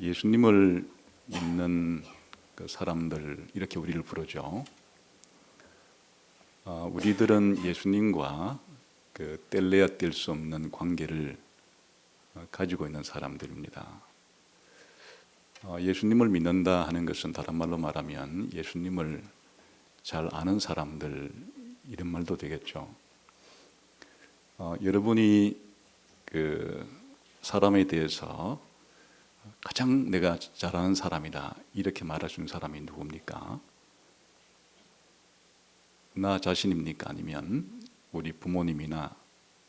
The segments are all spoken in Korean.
예수님을 믿는 그 사람들 이렇게 우리를 부르죠. 우리들은 예수님과 그 뗄래야 뗄 수 없는 관계를 가지고 있는 사람들입니다. 예수님을 믿는다 하는 것은 다른 말로 말하면 예수님을 잘 아는 사람들 이런 말도 되겠죠. 여러분이 그 사람에 대해서 가장 내가 잘 아는 사람이다 이렇게 말하시는 사람이 누굽니까? 나 자신입니까? 아니면 우리 부모님이나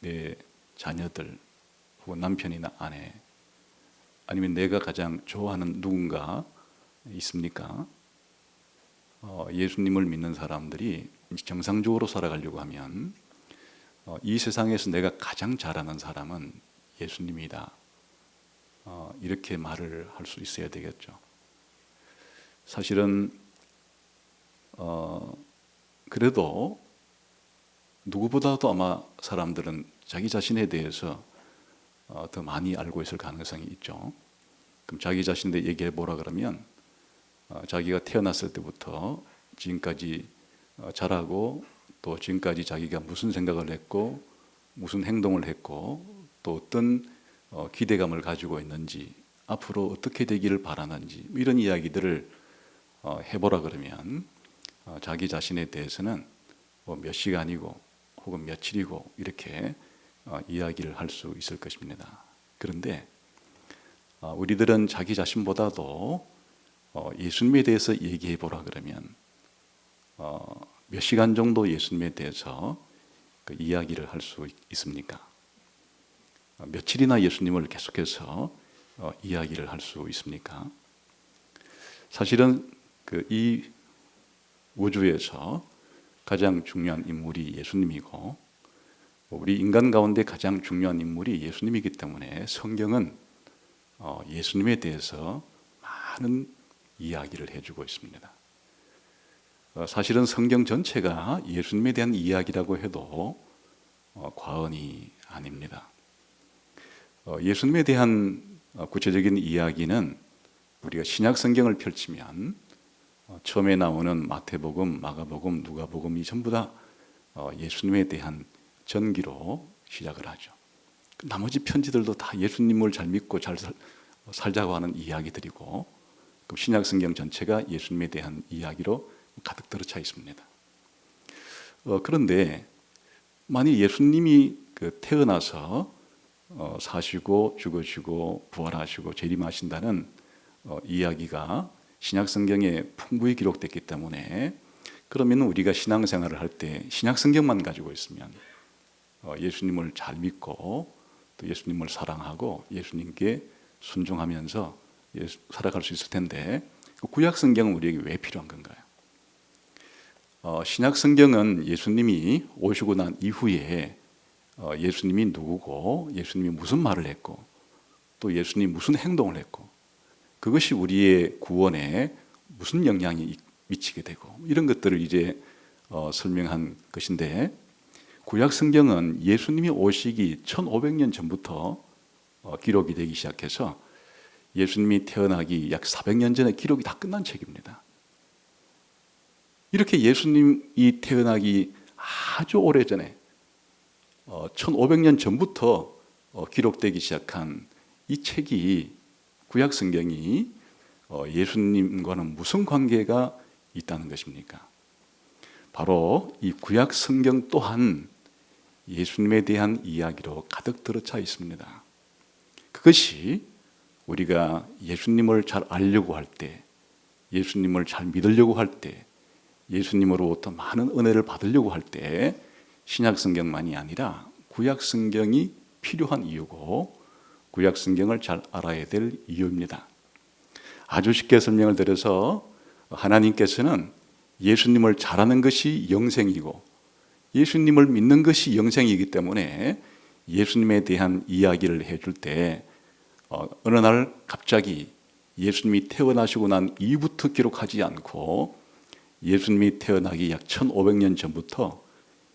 내 자녀들 혹은 남편이나 아내 아니면 내가 가장 좋아하는 누군가 있습니까? 예수님을 믿는 사람들이 정상적으로 살아가려고 하면 이 세상에서 내가 가장 잘하는 사람은 예수님이다. 이렇게 말을 할 수 있어야 되겠죠. 사실은 그래도 누구보다도 아마 사람들은 자기 자신에 대해서 더 많이 알고 있을 가능성이 있죠. 그럼 자기 자신에 대해 얘기해 보라 그러면 자기가 태어났을 때부터 지금까지 자라고 또 지금까지 자기가 무슨 생각을 했고 무슨 행동을 했고 또 어떤 기대감을 가지고 있는지 앞으로 어떻게 되기를 바라는지 이런 이야기들을 해보라 그러면 자기 자신에 대해서는 몇 시간이고 혹은 며칠이고 이렇게 이야기를 할 수 있을 것입니다. 그런데 우리들은 자기 자신보다도 예수님에 대해서 얘기해 보라 그러면 몇 시간 정도 예수님에 대해서 그 이야기를 할 수 있습니까? 며칠이나 예수님을 계속해서 이야기를 할 수 있습니까? 사실은 이 우주에서 가장 중요한 인물이 예수님이고 우리 인간 가운데 가장 중요한 인물이 예수님이기 때문에 성경은 예수님에 대해서 많은 이야기를 해주고 있습니다. 사실은 성경 전체가 예수님에 대한 이야기라고 해도 과언이 아닙니다. 예수님에 대한 구체적인 이야기는 우리가 신약 성경을 펼치면 처음에 나오는 마태복음, 마가복음, 누가복음이 전부 다 예수님에 대한 전기로 시작을 하죠. 나머지 편지들도 다 예수님을 잘 믿고 잘 살자고 하는 이야기들이고 신약 성경 전체가 예수님에 대한 이야기로 가득 들어차 있습니다. 그런데 만약 예수님이 태어나서 사시고 죽으시고 부활하시고 재림하신다는 이야기가 신약 성경에 풍부히 기록됐기 때문에 그러면 우리가 신앙생활을 할 때 신약 성경만 가지고 있으면 예수님을 잘 믿고 또 예수님을 사랑하고 예수님께 순종하면서 살아갈 수 있을 텐데 구약 성경은 우리에게 왜 필요한 건가요? 신약 성경은 예수님이 오시고 난 이후에 예수님이 누구고 예수님이 무슨 말을 했고 또 예수님이 무슨 행동을 했고 그것이 우리의 구원에 무슨 영향이 미치게 되고 이런 것들을 이제 설명한 것인데 구약 성경은 예수님이 오시기 1500년 전부터 기록이 되기 시작해서 예수님이 태어나기 약 400년 전에 기록이 다 끝난 책입니다. 이렇게 예수님이 태어나기 아주 오래전에 1500년 전부터 기록되기 시작한 이 책이 구약 성경이 예수님과는 무슨 관계가 있다는 것입니까? 바로 이 구약 성경 또한 예수님에 대한 이야기로 가득 들어차 있습니다. 그것이 우리가 예수님을 잘 알려고 할 때, 예수님을 잘 믿으려고 할 때, 예수님으로부터 많은 은혜를 받으려고 할 때 신약 성경만이 아니라 구약 성경이 필요한 이유고 구약 성경을 잘 알아야 될 이유입니다. 아주 쉽게 설명을 드려서 하나님께서는 예수님을 잘 아는 것이 영생이고 예수님을 믿는 것이 영생이기 때문에 예수님에 대한 이야기를 해줄 때 어느 날 갑자기 예수님이 태어나시고 난 이후부터 기록하지 않고 예수님이 태어나기 약 1500년 전부터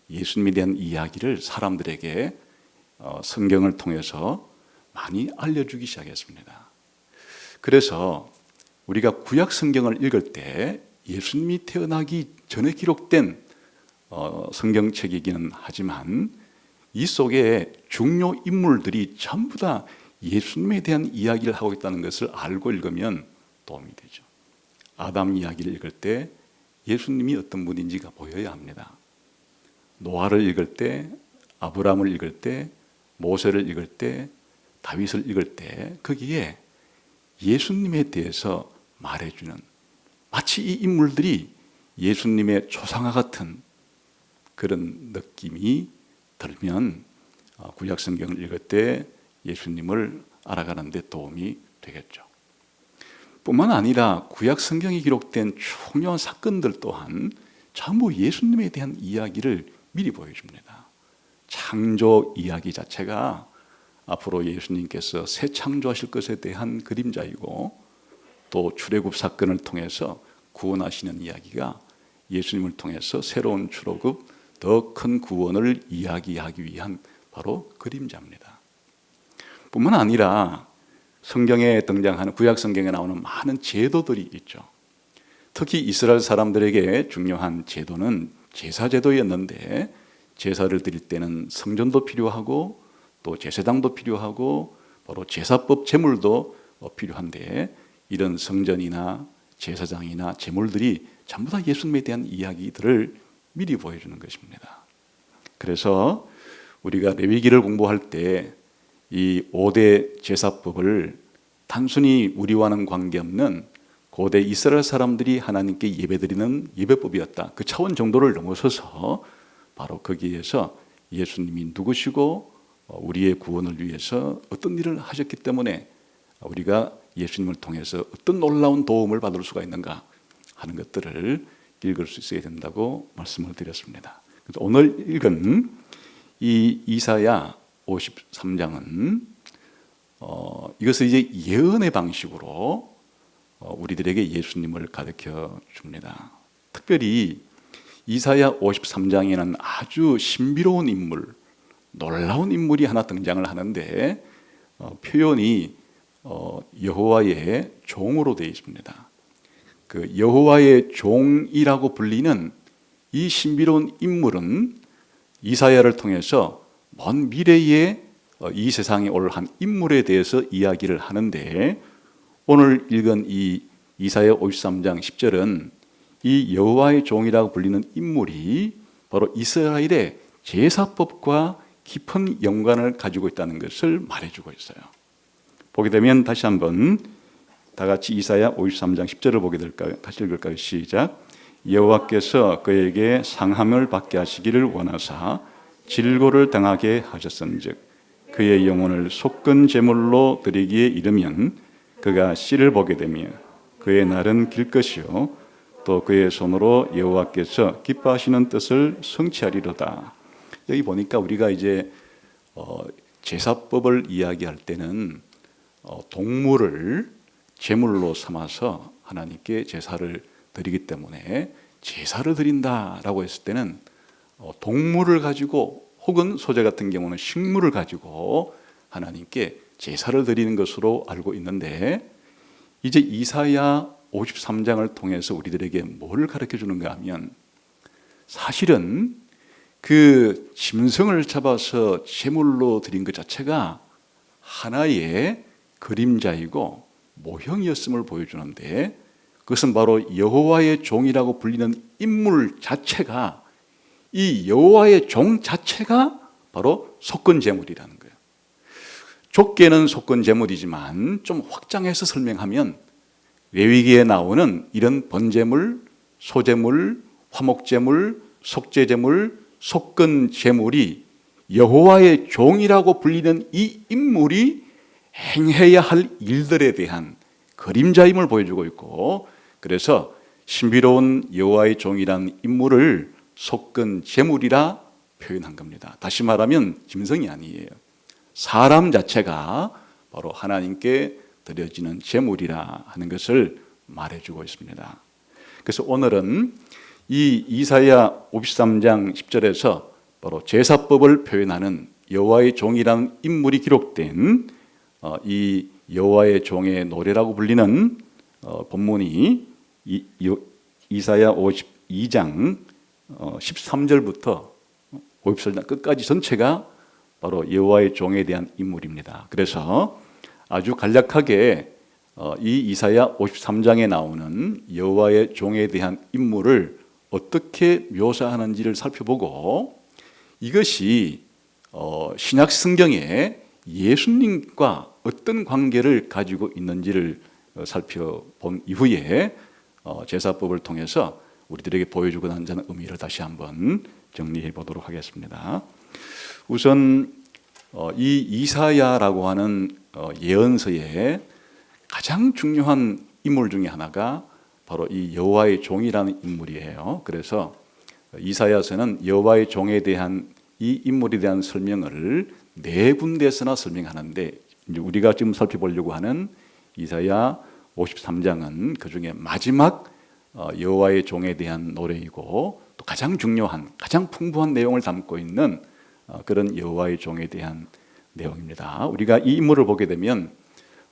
예수님에 대한 이야기를 사람들에게 성경을 통해서 많이 알려주기 시작했습니다. 그래서 우리가 구약 성경을 읽을 때 예수님이 태어나기 전에 기록된 성경책이기는 하지만 이 속에 중요 인물들이 전부 다 예수님에 대한 이야기를 하고 있다는 것을 알고 읽으면 도움이 되죠. 아담 이야기를 읽을 때 예수님이 어떤 분인지가 보여야 합니다. 노아를 읽을 때, 아브라함을 읽을 때, 모세를 읽을 때, 다윗을 읽을 때 거기에 예수님에 대해서 말해주는, 마치 이 인물들이 예수님의 조상과 같은 그런 느낌이 들면 구약 성경을 읽을 때 예수님을 알아가는 데 도움이 되겠죠. 뿐만 아니라 구약 성경에 기록된 중요한 사건들 또한 전부 예수님에 대한 이야기를 미리 보여줍니다. 창조 이야기 자체가 앞으로 예수님께서 새 창조하실 것에 대한 그림자이고, 또 출애굽 사건을 통해서 구원하시는 이야기가 예수님을 통해서 새로운 출애굽, 더 큰 구원을 이야기하기 위한 바로 그림자입니다. 뿐만 아니라 성경에 등장하는, 구약 성경에 나오는 많은 제도들이 있죠. 특히 이스라엘 사람들에게 중요한 제도는 제사 제도였는데, 제사를 드릴 때는 성전도 필요하고 또 제사장도 필요하고 바로 제사법 제물도 필요한데, 이런 성전이나 제사장이나 제물들이 전부 다 예수님에 대한 이야기들을 미리 보여주는 것입니다. 그래서 우리가 레위기를 공부할 때 이 5대 제사법을 단순히 우리와는 관계없는 고대 이스라엘 사람들이 하나님께 예배드리는 예배법이었다, 그 차원 정도를 넘어서서 바로 거기에서 예수님이 누구시고 우리의 구원을 위해서 어떤 일을 하셨기 때문에 우리가 예수님을 통해서 어떤 놀라운 도움을 받을 수가 있는가 하는 것들을 읽을 수 있어야 된다고 말씀을 드렸습니다. 그래서 오늘 읽은 이 이사야 53장은 이것을 이제 예언의 방식으로 우리들에게 예수님을 가르쳐 줍니다. 특별히 이사야 53장에는 아주 신비로운 인물, 놀라운 인물이 하나 등장을 하는데 표현이 여호와의 종으로 되어 있습니다. 그 여호와의 종이라고 불리는 이 신비로운 인물은 이사야를 통해서 먼 미래에 이 세상에 올 한 인물에 대해서 이야기를 하는데, 오늘 읽은 이 이사야 53장 10절은 이 여호와의 종이라고 불리는 인물이 바로 이스라엘의 제사법과 깊은 연관을 가지고 있다는 것을 말해주고 있어요. 보게 되면 다시 한번 다 같이 이사야 53장 10절을 보게 될까요? 다시 읽을까요? 시작. 여호와께서 그에게 상함을 받게 하시기를 원하사 질고를 당하게 하셨은즉 그의 영혼을 속건 제물로 드리기에 이르면 그가 씨를 보게 되며 그의 날은 길 것이요 또 그의 손으로 여호와께서 기뻐하시는 뜻을 성취하리로다. 여기 보니까 우리가 이제 제사법을 이야기할 때는 동물을 제물로 삼아서 하나님께 제사를 드리기 때문에 제사를 드린다라고 했을 때는 동물을 가지고 혹은 소재 같은 경우는 식물을 가지고 하나님께 제사를 드리는 것으로 알고 있는데, 이제 이사야 53장을 통해서 우리들에게 뭘 가르쳐 주는가 하면, 사실은 그 짐승을 잡아서 제물로 드린 것 자체가 하나의 그림자이고 모형이었음을 보여주는데, 그것은 바로 여호와의 종이라고 불리는 인물 자체가, 이 여호와의 종 자체가 바로 속건 제물이라는 거예요. 좁게는 속건 제물이지만 좀 확장해서 설명하면 레위기에 나오는 이런 번제물, 소제물, 화목제물, 속죄제물, 속건 제물이 여호와의 종이라고 불리는 이 인물이 행해야 할 일들에 대한 그림자임을 보여주고 있고, 그래서 신비로운 여호와의 종이라는 인물을 속건 제물이라 표현한 겁니다. 다시 말하면 짐승이 아니에요. 사람 자체가 바로 하나님께 드려지는 제물이라 하는 것을 말해주고 있습니다. 그래서 오늘은 이 이사야 53장 10절에서 바로 제사법을 표현하는 여호와의 종이라는 인물이 기록된 이 여호와의 종의 노래라고 불리는 본문이 이사야 52장 13절부터 54장 끝까지 전체가 바로 여호와의 종에 대한 인물입니다. 그래서 아주 간략하게 이 이사야 53장에 나오는 여호와의 종에 대한 인물을 어떻게 묘사하는지를 살펴보고 이것이 신약 성경에 예수님과 어떤 관계를 가지고 있는지를 살펴본 이후에 제사법을 통해서 우리들에게 보여주고자 하는 의미를 다시 한번 정리해 보도록 하겠습니다. 우선 이 이사야라고 하는 예언서의 가장 중요한 인물 중에 하나가 바로 이 여호와의 종이라는 인물이에요. 그래서 이사야서는 여호와의 종에 대한 이 인물에 대한 설명을 네 군데서나 설명하는데 이제 우리가 지금 살펴보려고 하는 이사야 53장은 그 중에 마지막 여호와의 종에 대한 노래이고 또 가장 중요한 가장 풍부한 내용을 담고 있는 그런 여호와의 종에 대한 내용입니다. 우리가 이 인물을 보게 되면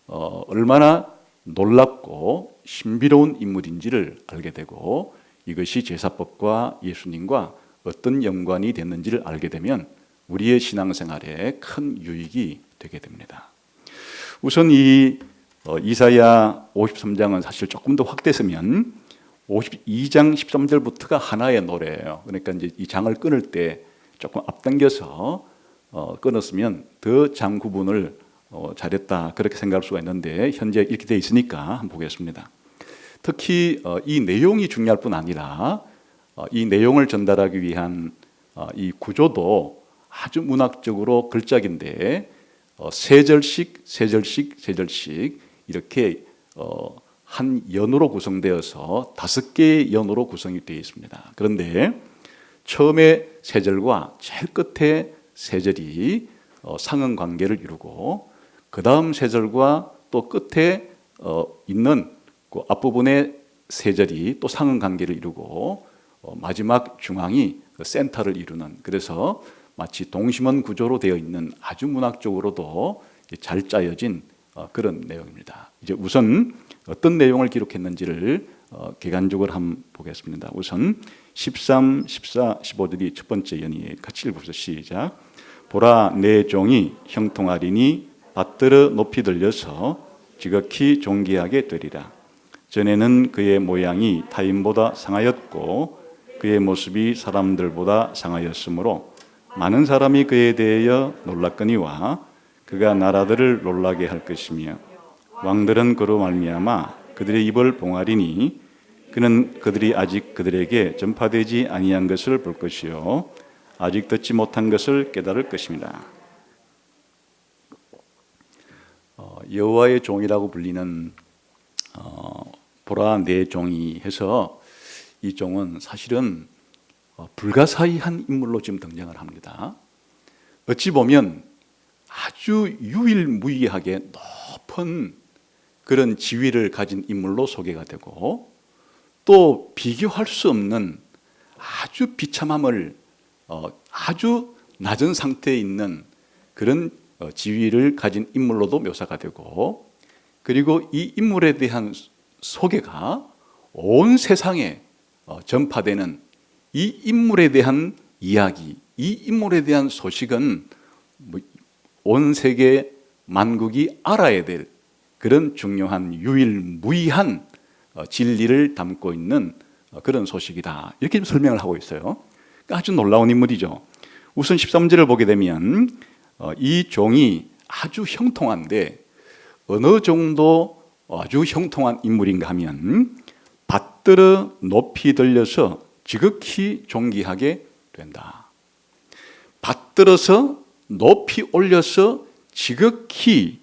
얼마나 놀랍고 신비로운 인물인지를 알게 되고 이것이 제사법과 예수님과 어떤 연관이 됐는지를 알게 되면 우리의 신앙생활에 큰 유익이 되게 됩니다. 우선 이 이사야 53장은 사실 조금 더 확대해서면 52장 13절부터가 하나의 노래예요. 그러니까 이제 이 장을 끊을 때 조금 앞당겨서 끊었으면 더 장 구분을 잘했다 그렇게 생각할 수가 있는데 현재 이렇게 되어 있으니까 한번 보겠습니다. 특히 이 내용이 중요할 뿐 아니라 이 내용을 전달하기 위한 이 구조도 아주 문학적으로 걸작인데 세 절씩 이렇게 한 연으로 구성되어서 5개의 연으로 구성이 되어 있습니다. 그런데 처음에 세 절과 제일 끝에 세 절이 상응관계를 이루고 그 다음 세 절과 또 끝에 있는 그 앞부분의 세 절이 또 상응관계를 이루고 마지막 중앙이 센터를 이루는 그래서 마치 동심원 구조로 되어 있는 아주 문학적으로도 잘 짜여진 그런 내용입니다. 이제 우선 어떤 내용을 기록했는지를 개관적으로 한번 보겠습니다. 우선 13, 14, 15절이 첫 번째 연이에요. 같이 읽어보세요. 시작. 보라 내 종이 형통하리니 받들어 높이 들려서 지극히 존귀하게 되리라. 전에는 그의 모양이 타인보다 상하였고 그의 모습이 사람들보다 상하였으므로 많은 사람이 그에 대하여 놀랐거니와 그가 나라들을 놀라게 할 것이며 왕들은 그로 말미암아 그들의 입을 봉하리니 그는 그들이 아직 그들에게 전파되지 아니한 것을 볼 것이요 아직 듣지 못한 것을 깨달을 것입니다. 여호와의 종이라고 불리는 보라 내 종이 해서 이 종은 사실은 불가사의한 인물로 지금 등장을 합니다. 어찌 보면 아주 유일무이하게 높은 그런 지위를 가진 인물로 소개가 되고 또 비교할 수 없는 아주 비참함을 아주 낮은 상태에 있는 그런 지위를 가진 인물로도 묘사가 되고 그리고 이 인물에 대한 소개가 온 세상에 전파되는 이 인물에 대한 이야기, 이 인물에 대한 소식은 온 세계 만국이 알아야 될 그런 중요한 유일무이한 진리를 담고 있는 그런 소식이다. 이렇게 설명을 하고 있어요. 아주 놀라운 인물이죠. 우선 13절을 보게 되면 이 종이 아주 형통한데 어느 정도 아주 형통한 인물인가 하면 받들어 높이 들려서 지극히 존귀하게 된다. 받들어서 높이 올려서 지극히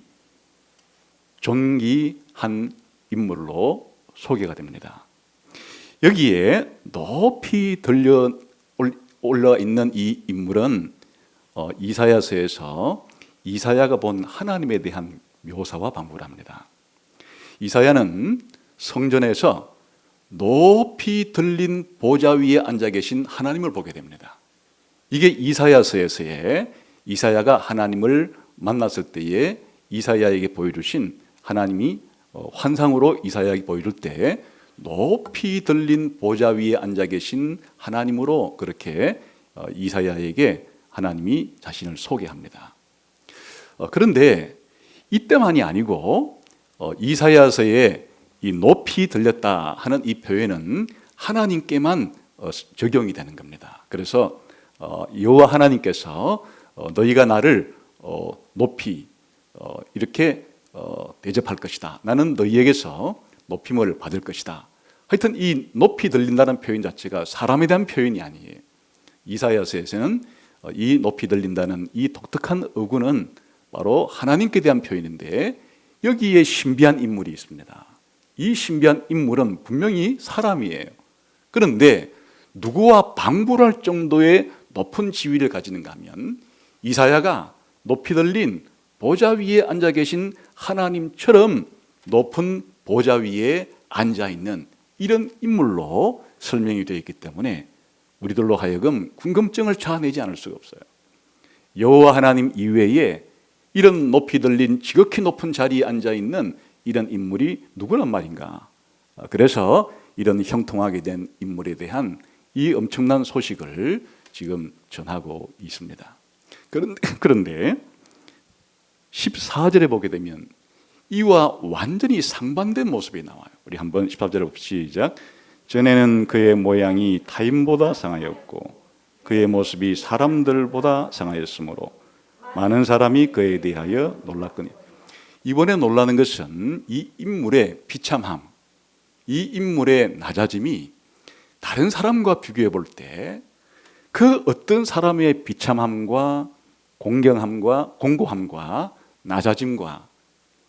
존귀한 인물로 소개가 됩니다. 여기에 높이 들려 올라 있는 이 인물은 이사야서에서 이사야가 본 하나님에 대한 묘사와 반복을 합니다. 이사야는 성전에서 높이 들린 보좌 위에 앉아 계신 하나님을 보게 됩니다. 이게 이사야서에서의 이사야가 하나님을 만났을 때에 이사야에게 보여주신 하나님이 환상으로 이사야에게 보여줄 때 높이 들린 보좌 위에 앉아 계신 하나님으로 그렇게 이사야에게 하나님이 자신을 소개합니다. 그런데 이때만이 아니고 이사야서에 이 높이 들렸다 하는 이 표현은 하나님께만 적용이 되는 겁니다. 그래서 여호와 하나님께서 너희가 나를 높이 이렇게 대접할 것이다. 나는 너희에게서 높임을 받을 것이다. 하여튼 이 높이 들린다는 표현 자체가 사람에 대한 표현이 아니에요. 이사야서에서는 이 높이 들린다는 이 독특한 어구는 바로 하나님께 대한 표현인데 여기에 신비한 인물이 있습니다. 이 신비한 인물은 분명히 사람이에요. 그런데 누구와 방불할 정도의 높은 지위를 가지는가 하면 이사야가 높이 들린 보좌 위에 앉아 계신 하나님처럼 높은 보좌 위에 앉아 있는 이런 인물로 설명이 되어 있기 때문에 우리들로 하여금 궁금증을 자아내지 않을 수가 없어요. 여호와 하나님 이외에 이런 높이 들린 지극히 높은 자리에 앉아 있는 이런 인물이 누구란 말인가? 그래서 이런 형통하게 된 인물에 대한 이 엄청난 소식을 지금 전하고 있습니다. 그런데 14절에 보게 되면 이와 완전히 상반된 모습이 나와요. 우리 한번 14절에 시작. 전에는 그의 모양이 타인보다 상하였고 그의 모습이 사람들보다 상하였으므로 많은 사람이 그에 대하여 놀랐거니. 이번에 놀라는 것은 이 인물의 비참함, 이 인물의 낮아짐이 다른 사람과 비교해 볼 때 그 어떤 사람의 비참함과 공경함과 공고함과 낮아짐과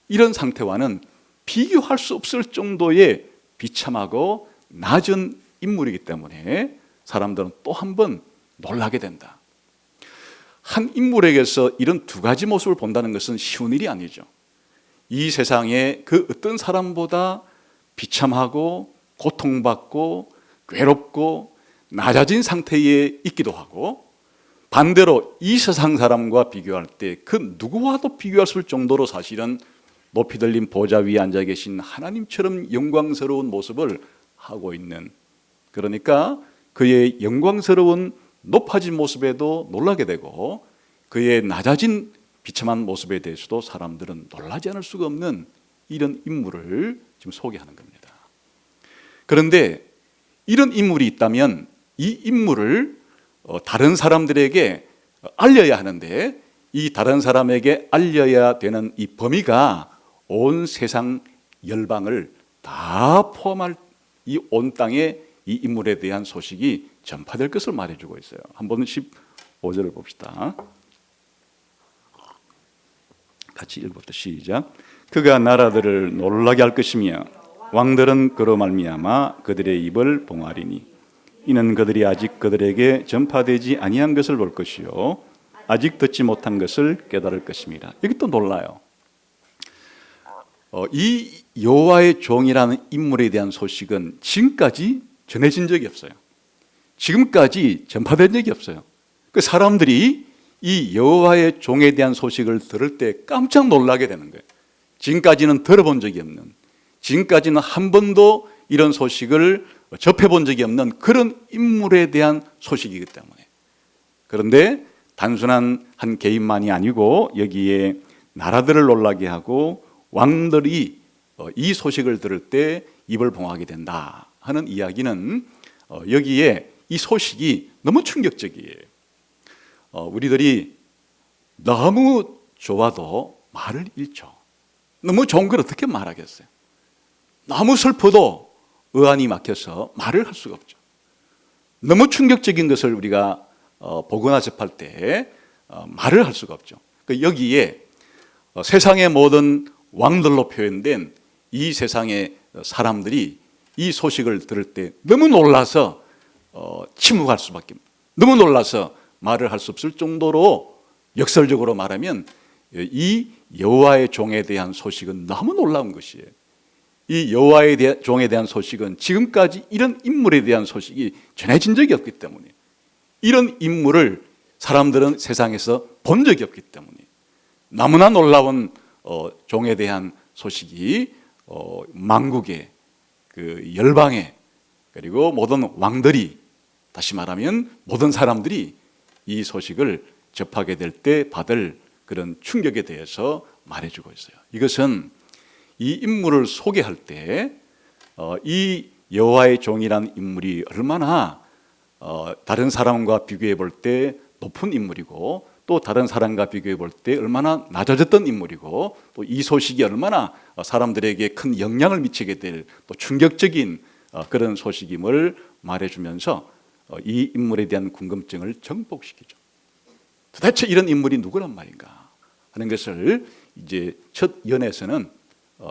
이런 상태와는 비교할 수 없을 정도의 비참하고 낮은 인물이기 때문에 사람들은 또 한 번 놀라게 된다. 한 인물에게서 이런 두 가지 모습을 본다는 것은 쉬운 일이 아니죠. 이 세상에 그 어떤 사람보다 비참하고 고통받고 괴롭고 낮아진 상태에 있기도 하고 반대로 이 세상 사람과 비교할 때 그 누구와도 비교할 수 없을 정도로 사실은 높이 들린 보좌 위에 앉아 계신 하나님처럼 영광스러운 모습을 하고 있는, 그러니까 그의 영광스러운 높아진 모습에도 놀라게 되고 그의 낮아진 비참한 모습에 대해서도 사람들은 놀라지 않을 수가 없는 이런 인물을 지금 소개하는 겁니다. 그런데 이런 인물이 있다면 이 인물을 다른 사람들에게 알려야 하는데 이 다른 사람에게 알려야 되는 이 범위가 온 세상 열방을 다 포함할 이 온 땅에 이 인물에 대한 소식이 전파될 것을 말해주고 있어요. 한번 15절을 봅시다. 같이 읽어봅시다. 시작. 그가 나라들을 놀라게 할 것이며 왕들은 그로 말미암아 그들의 입을 봉하리니 이는 그들이 아직 그들에게 전파되지 아니한 것을 볼 것이요 아직 듣지 못한 것을 깨달을 것입니다. 여기 또 놀라요. 이 여호와의 종이라는 인물에 대한 소식은 지금까지 전해진 적이 없어요. 지금까지 전파된 적이 없어요. 그 사람들이 이 여호와의 종에 대한 소식을 들을 때 깜짝 놀라게 되는 거예요. 지금까지는 들어본 적이 없는, 지금까지는 한 번도 이런 소식을 접해본 적이 없는 그런 인물에 대한 소식이기 때문에. 그런데 단순한 한 개인만이 아니고 여기에 나라들을 놀라게 하고 왕들이 이 소식을 들을 때 입을 봉하게 된다 하는 이야기는 여기에 이 소식이 너무 충격적이에요. 우리들이 너무 좋아도 말을 잃죠. 너무 좋은 걸 어떻게 말하겠어요? 너무 슬퍼도 어안이 막혀서 말을 할 수가 없죠. 너무 충격적인 것을 우리가 보거나 접할 때 말을 할 수가 없죠. 여기에 세상의 모든 왕들로 표현된 이 세상의 사람들이 이 소식을 들을 때 너무 놀라서 침묵할 수밖에, 너무 놀라서 말을 할 수 없을 정도로 역설적으로 말하면 이 여호와의 종에 대한 소식은 너무 놀라운 것이에요. 이 여호와의 종에 대한 소식은 지금까지 이런 인물에 대한 소식이 전해진 적이 없기 때문에, 이런 인물을 사람들은 세상에서 본 적이 없기 때문에 너무나 놀라운 종에 대한 소식이 만국에 그 열방에 그리고 모든 왕들이 다시 말하면 모든 사람들이 이 소식을 접하게 될 때 받을 그런 충격에 대해서 말해주고 있어요. 이것은 이 인물을 소개할 때 이 여호와의 종이라는 인물이 얼마나 다른 사람과 비교해 볼 때 높은 인물이고 또 다른 사람과 비교해 볼 때 얼마나 낮아졌던 인물이고 또 이 소식이 얼마나 사람들에게 큰 영향을 미치게 될 또 충격적인 그런 소식임을 말해주면서 이 인물에 대한 궁금증을 정복시키죠. 도대체 이런 인물이 누구란 말인가 하는 것을 이제 첫 연에서는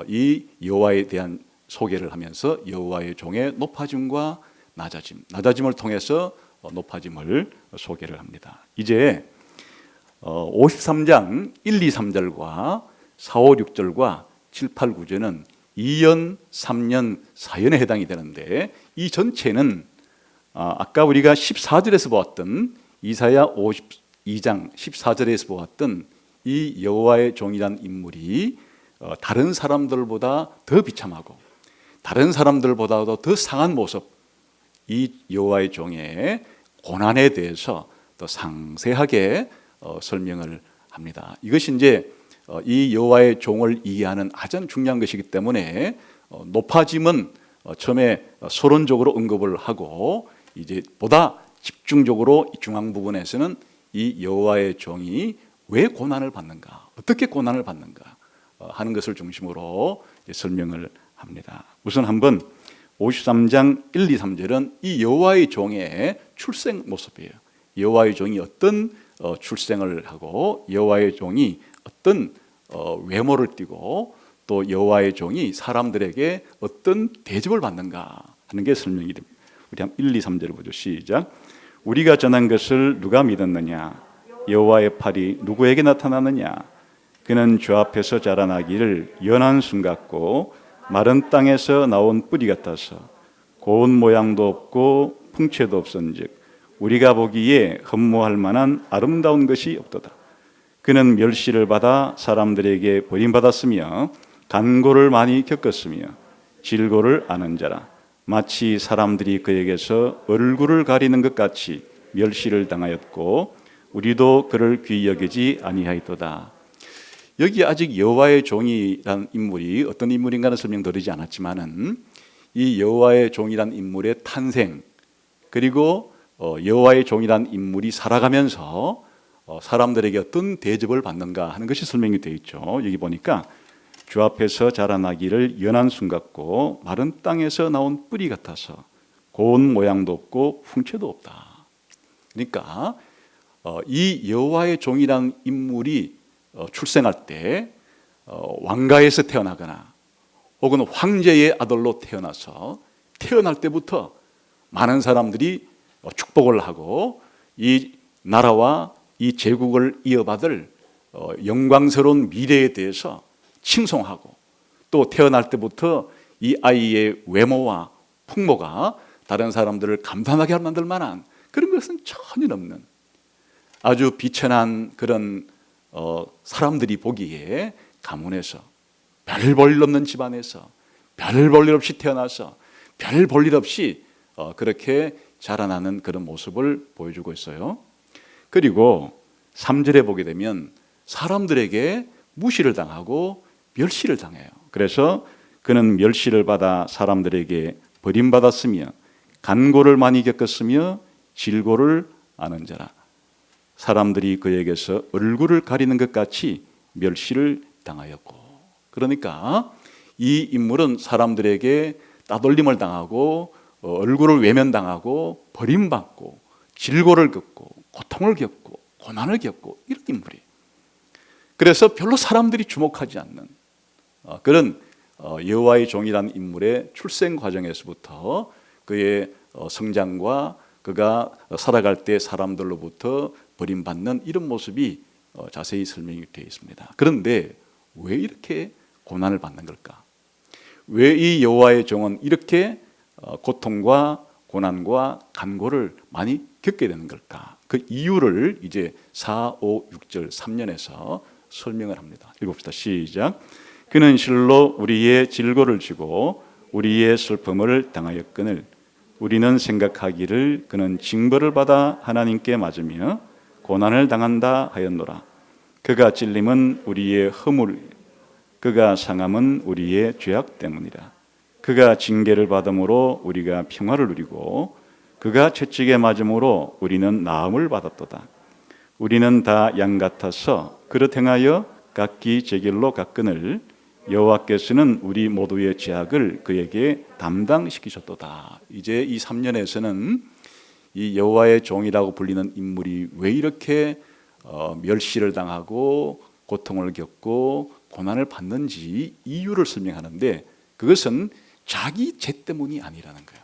이 여호와에 대한 소개를 하면서 여호와의 종의 높아짐과 낮아짐을 통해서 높아짐을 소개를 합니다. 이제 53장 1, 2, 3절과 4, 5, 6절과 7, 8, 9절은 2년, 3년, 4년에 해당이 되는데 이 전체는 아까 우리가 14절에서 보았던 이사야 52장 14절에서 보았던 이 여호와의 종이라는 인물이 다른 사람들보다 더 비참하고 다른 사람들보다도 더 상한 모습, 이 여호와의 종의 고난에 대해서 더 상세하게 설명을 합니다. 이것이 이제 이 여호와의 종을 이해하는 가장 중요한 것이기 때문에 높아짐은 처음에 서론적으로 언급을 하고 이제 보다 집중적으로 중앙 부분에서는 이 여호와의 종이 왜 고난을 받는가, 어떻게 고난을 받는가 하는 것을 중심으로 설명을 합니다. 우선 한번 53장 1, 2, 3절은 이 여호와의 종의 출생 모습이에요. 여호와의 종이 어떤 출생을 하고 여호와의 종이 어떤 외모를 띠고 또 여호와의 종이 사람들에게 어떤 대접을 받는가 하는 게 설명이 됩니다. 우리 한 1, 2, 3절을 보죠. 시작. 우리가 전한 것을 누가 믿었느냐? 여호와의 팔이 누구에게 나타나느냐? 그는 주 앞에서 자라나기를 연한 순 같고 마른 땅에서 나온 뿌리 같아서 고운 모양도 없고 풍채도 없은즉 우리가 보기에 흠모할 만한 아름다운 것이 없도다. 그는 멸시를 받아 사람들에게 버림받았으며 간고를 많이 겪었으며 질고를 아는 자라. 마치 사람들이 그에게서 얼굴을 가리는 것 같이 멸시를 당하였고 우리도 그를 귀히 여기지 아니하였도다. 여기 아직 여호와의 종이라는 인물이 어떤 인물인가는 설명드리지 않았지만은 이 여호와의 종이라는 인물의 탄생 그리고 여호와의 종이라는 인물이 살아가면서 사람들에게 어떤 대접을 받는가 하는 것이 설명이 되어 있죠. 여기 보니까 주 앞에서 자라나기를 연한 순 같고 마른 땅에서 나온 뿌리 같아서 고운 모양도 없고 풍채도 없다. 그러니까 이 여호와의 종이라는 인물이 출생할 때 왕가에서 태어나거나 혹은 황제의 아들로 태어나서 태어날 때부터 많은 사람들이 축복을 하고 이 나라와 이 제국을 이어받을 영광스러운 미래에 대해서 칭송하고 또 태어날 때부터 이 아이의 외모와 풍모가 다른 사람들을 감탄하게 만들 만한 그런 것은 전혀 없는 아주 비천한 그런 사람들이 보기에 가문에서 별 볼 일 없는 집안에서 별 볼 일 없이 태어나서 별 볼 일 없이 그렇게 자라나는 그런 모습을 보여주고 있어요. 그리고 3절에 보게 되면 사람들에게 무시를 당하고 멸시를 당해요. 그래서 그는 멸시를 받아 사람들에게 버림받았으며 간고를 많이 겪었으며 질고를 아는 자라. 사람들이 그에게서 얼굴을 가리는 것 같이 멸시를 당하였고, 그러니까 이 인물은 사람들에게 따돌림을 당하고 얼굴을 외면당하고 버림받고 질고를 겪고 고통을 겪고 고난을 겪고 이런 인물이에요. 그래서 별로 사람들이 주목하지 않는 그런 여호와의 종이라는 인물의 출생 과정에서부터 그의 성장과 그가 살아갈 때 사람들로부터 버림받는 이런 모습이 자세히 설명이 되어 있습니다. 그런데 왜 이렇게 고난을 받는 걸까? 왜 이 여호와의 종은 이렇게 고통과 고난과 간고를 많이 겪게 되는 걸까? 그 이유를 이제 4, 5, 6절 3년에서 설명을 합니다. 읽읍시다. 시작. 그는 실로 우리의 질고를 지고 우리의 슬픔을 당하였거늘 우리는 생각하기를 그는 징벌을 받아 하나님께 맞으며 고난을 당한다 하였노라. 그가 찔림은 우리의 허물, 그가 상함은 우리의 죄악 때문이라. 그가 징계를 받음으로 우리가 평화를 누리고 그가 채찍에 맞음으로 우리는 나음을 받았도다. 우리는 다 양 같아서 그릇 행하여 각기 제 길로 갔거늘 여호와께서는 우리 모두의 죄악을 그에게 담당시키셨도다. 이제 이 3년에서는 이 여호와의 종이라고 불리는 인물이 왜 이렇게 멸시를 당하고 고통을 겪고 고난을 받는지 이유를 설명하는데, 그것은 자기 죄 때문이 아니라는 거예요.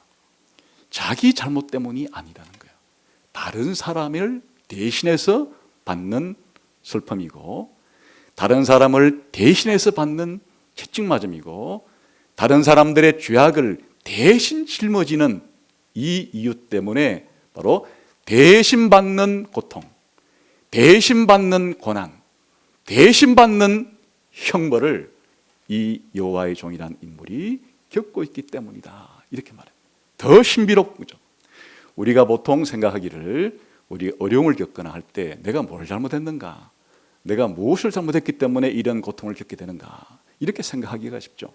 자기 잘못 때문이 아니라는 거예요. 다른 사람을 대신해서 받는 슬픔이고, 다른 사람을 대신해서 받는 채찍맞음이고, 다른 사람들의 죄악을 대신 짊어지는 이 이유 때문에 바로 대신 받는 고통, 대신 받는 고난, 대신 받는 형벌을 이 여호와의 종이라는 인물이 겪고 있기 때문이다. 이렇게 말해요. 더 신비롭죠. 우리가 보통 생각하기를 우리 어려움을 겪거나 할 때 내가 뭘 잘못했는가, 내가 무엇을 잘못했기 때문에 이런 고통을 겪게 되는가, 이렇게 생각하기가 쉽죠.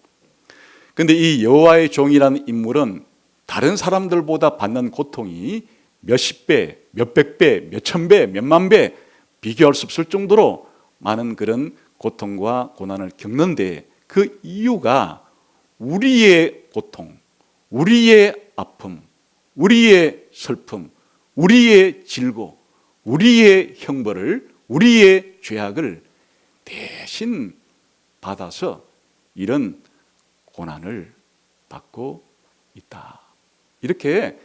그런데 이 여호와의 종이라는 인물은 다른 사람들보다 받는 고통이 몇십 배, 몇백 배, 몇천 배, 몇만 배 비교할 수 없을 정도로 많은 그런 고통과 고난을 겪는데, 그 이유가 우리의 고통, 우리의 아픔, 우리의 슬픔, 우리의 질고, 우리의 형벌을, 우리의 죄악을 대신 받아서 이런 고난을 받고 있다. 이렇게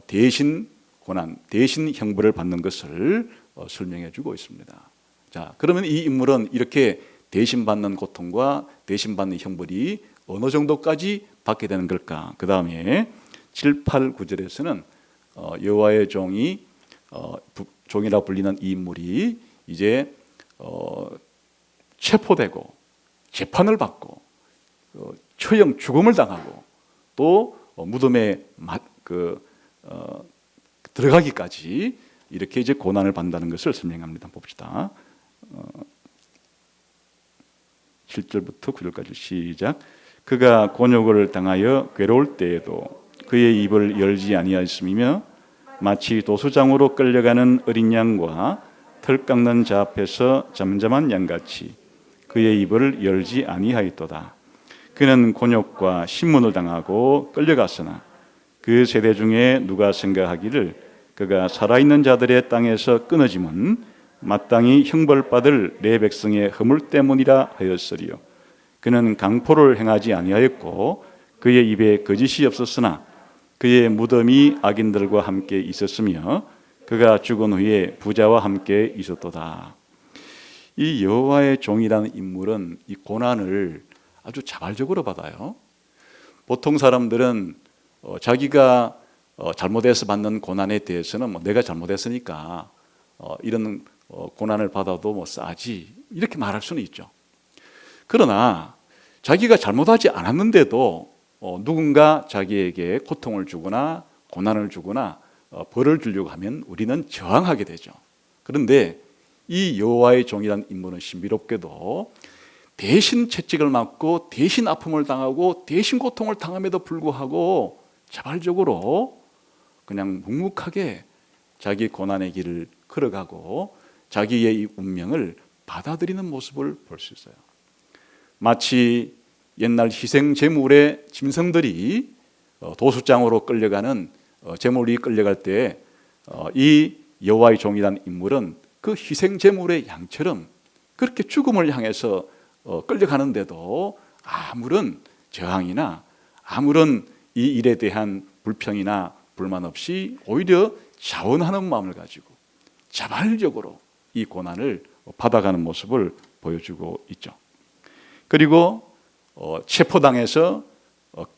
대신 고난, 대신 형벌을 받는 것을 설명해 주고 있습니다. 자, 그러면 이 인물은 이렇게 대신 받는 고통과 대신 받는 형벌이 어느 정도까지 받게 되는 걸까? 그 다음에 7, 8, 9절에서는 여호와의 종이 종이라 불리는 이 인물이 이제 체포되고 재판을 받고 처형 죽음을 당하고 또 무덤에 들어가기까지 이렇게 이제 고난을 받는다는 것을 설명합니다. 봅시다. 7절부터 9절까지 시작. 그가 곤욕을 당하여 괴로울 때에도 그의 입을 열지 아니하였으며 마치 도수장으로 끌려가는 어린 양과 털 깎는 자 앞에서 잠잠한 양같이 그의 입을 열지 아니하였도다. 그는 곤욕과 신문을 당하고 끌려갔으나 그 세대 중에 누가 생각하기를 그가 살아있는 자들의 땅에서 끊어짐은 마땅히 형벌받을 내 백성의 허물 때문이라 하였으리요. 그는 강포를 행하지 아니하였고 그의 입에 거짓이 없었으나 그의 무덤이 악인들과 함께 있었으며 그가 죽은 후에 부자와 함께 있었도다. 이 여호와의 종이라는 인물은 이 고난을 아주 자발적으로 받아요. 보통 사람들은 자기가 잘못해서 받는 고난에 대해서는 내가 잘못했으니까 이런 고난을 받아도 싸지, 이렇게 말할 수는 있죠. 그러나 자기가 잘못하지 않았는데도 누군가 자기에게 고통을 주거나 고난을 주거나 벌을 주려고 하면 우리는 저항하게 되죠. 그런데 이 여호와의 종이라는 인물은 신비롭게도 대신 채찍을 맞고 대신 아픔을 당하고 대신 고통을 당함에도 불구하고 자발적으로 그냥 묵묵하게 자기 고난의 길을 걸어가고 자기의 이 운명을 받아들이는 모습을 볼 수 있어요. 마치 옛날 희생 제물의 짐승들이 도수장으로 끌려가는 제물이 끌려갈 때 이 여호와의 종이라는 인물은 그 희생 제물의 양처럼 그렇게 죽음을 향해서 끌려가는데도 아무런 저항이나 아무런 이 일에 대한 불평이나 불만 없이 오히려 자원하는 마음을 가지고 자발적으로 이 고난을 받아가는 모습을 보여주고 있죠. 그리고 체포당해서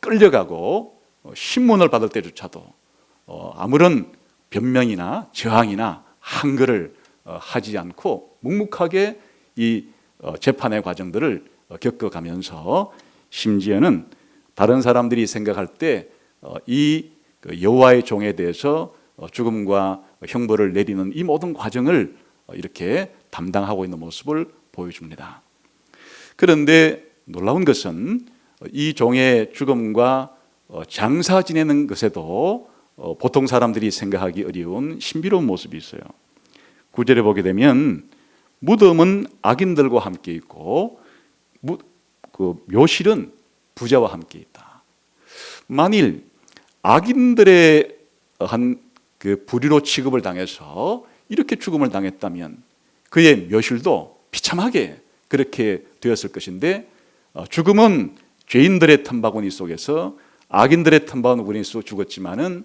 끌려가고 신문을 받을 때조차도 아무런 변명이나 저항이나 한글을 하지 않고 묵묵하게 이 재판의 과정들을 겪어가면서 심지어는 다른 사람들이 생각할 때 이 여호와의 종에 대해서 죽음과 형벌을 내리는 이 모든 과정을 이렇게 담당하고 있는 모습을 보여줍니다. 그런데 놀라운 것은 이 종의 죽음과 장사 지내는 것에도 보통 사람들이 생각하기 어려운 신비로운 모습이 있어요. 9절에 보게 되면 무덤은 악인들과 함께 있고 그 묘실은 부자와 함께 있다. 만일 악인들의 한 그 불의로 취급을 당해서 이렇게 죽음을 당했다면 그의 묘실도 비참하게 그렇게 되었을 것인데 죽음은 죄인들의 탐바구니 속에서 악인들의 탐바구니 속에 죽었지만은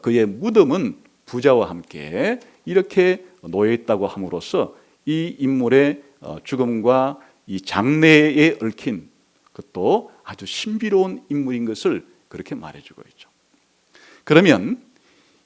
그의 무덤은 부자와 함께 이렇게 놓여 있다고 함으로써 이 인물의 죽음과 이 장래에 얽힌 그것도 아주 신비로운 인물인 것을 그렇게 말해주고 있죠. 그러면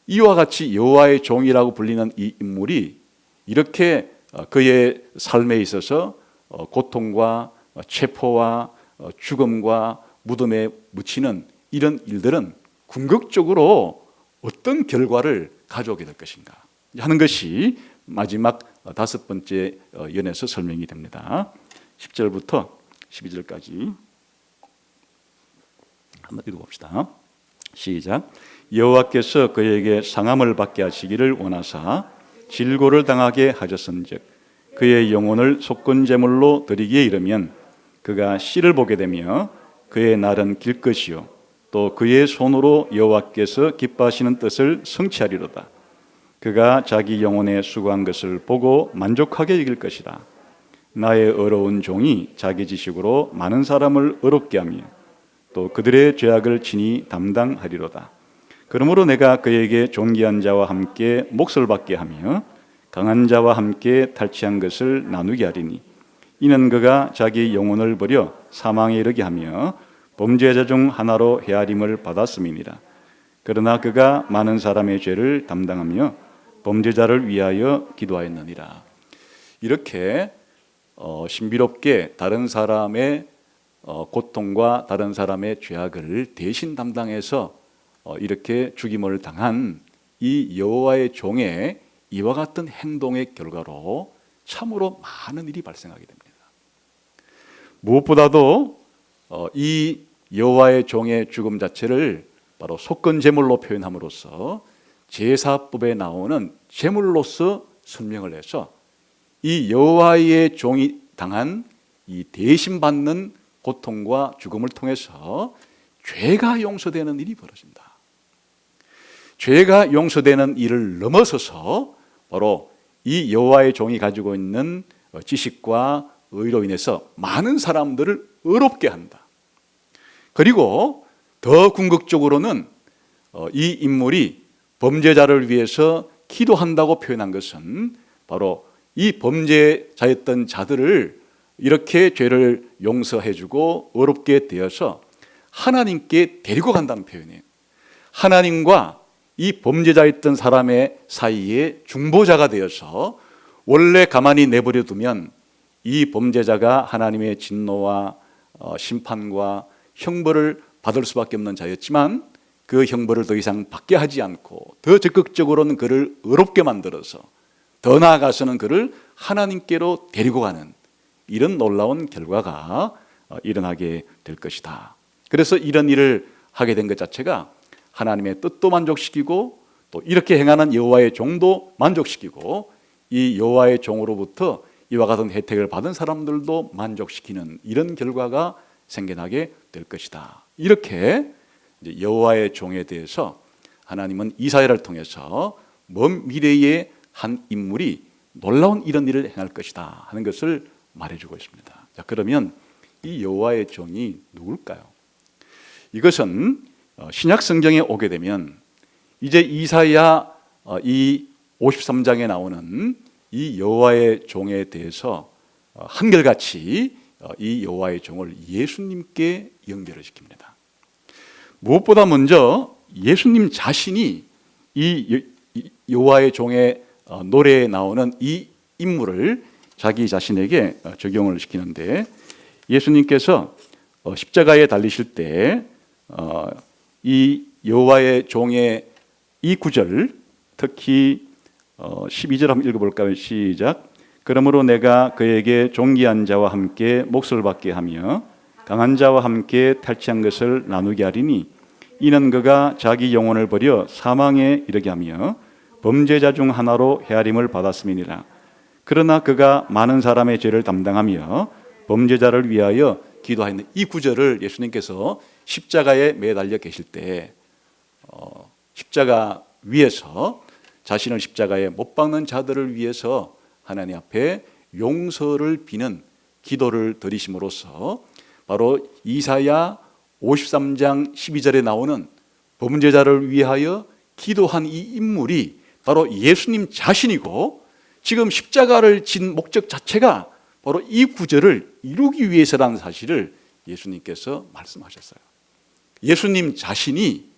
이와 같이 여호와의 종이라고 불리는 이 인물이 이렇게 그의 삶에 있어서 고통과 체포와 죽음과 무덤에 묻히는 이런 일들은 궁극적으로 어떤 결과를 가져오게 될 것인가 하는 것이 마지막 5번째 연에서 설명이 됩니다. 10절부터 12절까지 한번 읽어봅시다. 시작. 여호와께서 그에게 상함을 받게 하시기를 원하사 질고를 당하게 하셨은즉 그의 영혼을 속건제물로 드리기에 이르면 그가 씨를 보게 되며 그의 날은 길 것이요 또 그의 손으로 여호와께서 기뻐하시는 뜻을 성취하리로다. 그가 자기 영혼에 수고한 것을 보고 만족하게 여길 것이다. 나의 어려운 종이 자기 지식으로 많은 사람을 어렵게 하며 또 그들의 죄악을 친히 담당하리로다. 그러므로 내가 그에게 존귀한 자와 함께 몫을 받게 하며 강한 자와 함께 탈취한 것을 나누게 하리니 이는 그가 자기 영혼을 버려 사망에 이르게 하며 범죄자 중 하나로 헤아림을 받았음이니라. 그러나 그가 많은 사람의 죄를 담당하며 범죄자를 위하여 기도하였느니라. 이렇게 신비롭게 다른 사람의 고통과 다른 사람의 죄악을 대신 담당해서 이렇게 죽임을 당한 이 여호와의 종의 이와 같은 행동의 결과로 참으로 많은 일이 발생하게 됩니다. 무엇보다도 이 여호와의 종의 죽음 자체를 바로 속건제물로 표현함으로써 제사법에 나오는 제물로서 설명을 해서 이 여호와의 종이 당한 이 대신받는 고통과 죽음을 통해서 죄가 용서되는 일이 벌어진다. 죄가 용서되는 일을 넘어서서 바로 이 여호와의 종이 가지고 있는 지식과 의로 인해서 많은 사람들을 의롭게 한다. 그리고 더 궁극적으로는 이 인물이 범죄자를 위해서 기도한다고 표현한 것은 바로 이 범죄자였던 자들을 이렇게 죄를 용서해주고 의롭게 되어서 하나님께 데리고 간다는 표현이에요. 하나님과 이 범죄자였던 사람의 사이에 중보자가 되어서 원래 가만히 내버려 두면 이 범죄자가 하나님의 진노와 심판과 형벌을 받을 수밖에 없는 자였지만 그 형벌을 더 이상 받게 하지 않고 더 적극적으로는 그를 의롭게 만들어서 더 나아가서는 그를 하나님께로 데리고 가는 이런 놀라운 결과가 일어나게 될 것이다. 그래서 이런 일을 하게 된 것 자체가 하나님의 뜻도 만족시키고 또 이렇게 행하는 여호와의 종도 만족시키고 이 여호와의 종으로부터 이와 같은 혜택을 받은 사람들도 만족시키는 이런 결과가 생겨나게 될 것이다. 이렇게 이제 여호와의 종에 대해서 하나님은 이사야를 통해서 먼 미래의 한 인물이 놀라운 이런 일을 행할 것이다 하는 것을 말해주고 있습니다. 자, 그러면 이 여호와의 종이 누굴까요? 이것은 신약 성경에 오게 되면 이제 이사야 이 53장에 나오는 이 여호와의 종에 대해서 한결같이 이 여호와의 종을 예수님께 연결을 시킵니다. 무엇보다 먼저 예수님 자신이 이 여호와의 종의 노래에 나오는 이 인물을 자기 자신에게 적용을 시키는데 예수님께서 십자가에 달리실 때 이 여호와의 종의 이 구절, 특히 12절 한번 읽어볼까요? 시작. 그러므로 내가 그에게 존귀한 자와 함께 몫을 받게 하며 강한 자와 함께 탈취한 것을 나누게 하리니 이는 그가 자기 영혼을 버려 사망에 이르게 하며 범죄자 중 하나로 헤아림을 받았음이니라. 그러나 그가 많은 사람의 죄를 담당하며 범죄자를 위하여 기도하였는 이 구절을 예수님께서 십자가에 매달려 계실 때 십자가 위에서 자신을 십자가에 못 박는 자들을 위해서 하나님 앞에 용서를 비는 기도를 드리심으로써 바로 이사야 53장 12절에 나오는 범죄자를 위하여 기도한 이 인물이 바로 예수님 자신이고, 지금 십자가를 진 목적 자체가 바로 이 구절을 이루기 위해서라는 사실을 예수님께서 말씀하셨어요. 예수님 자신이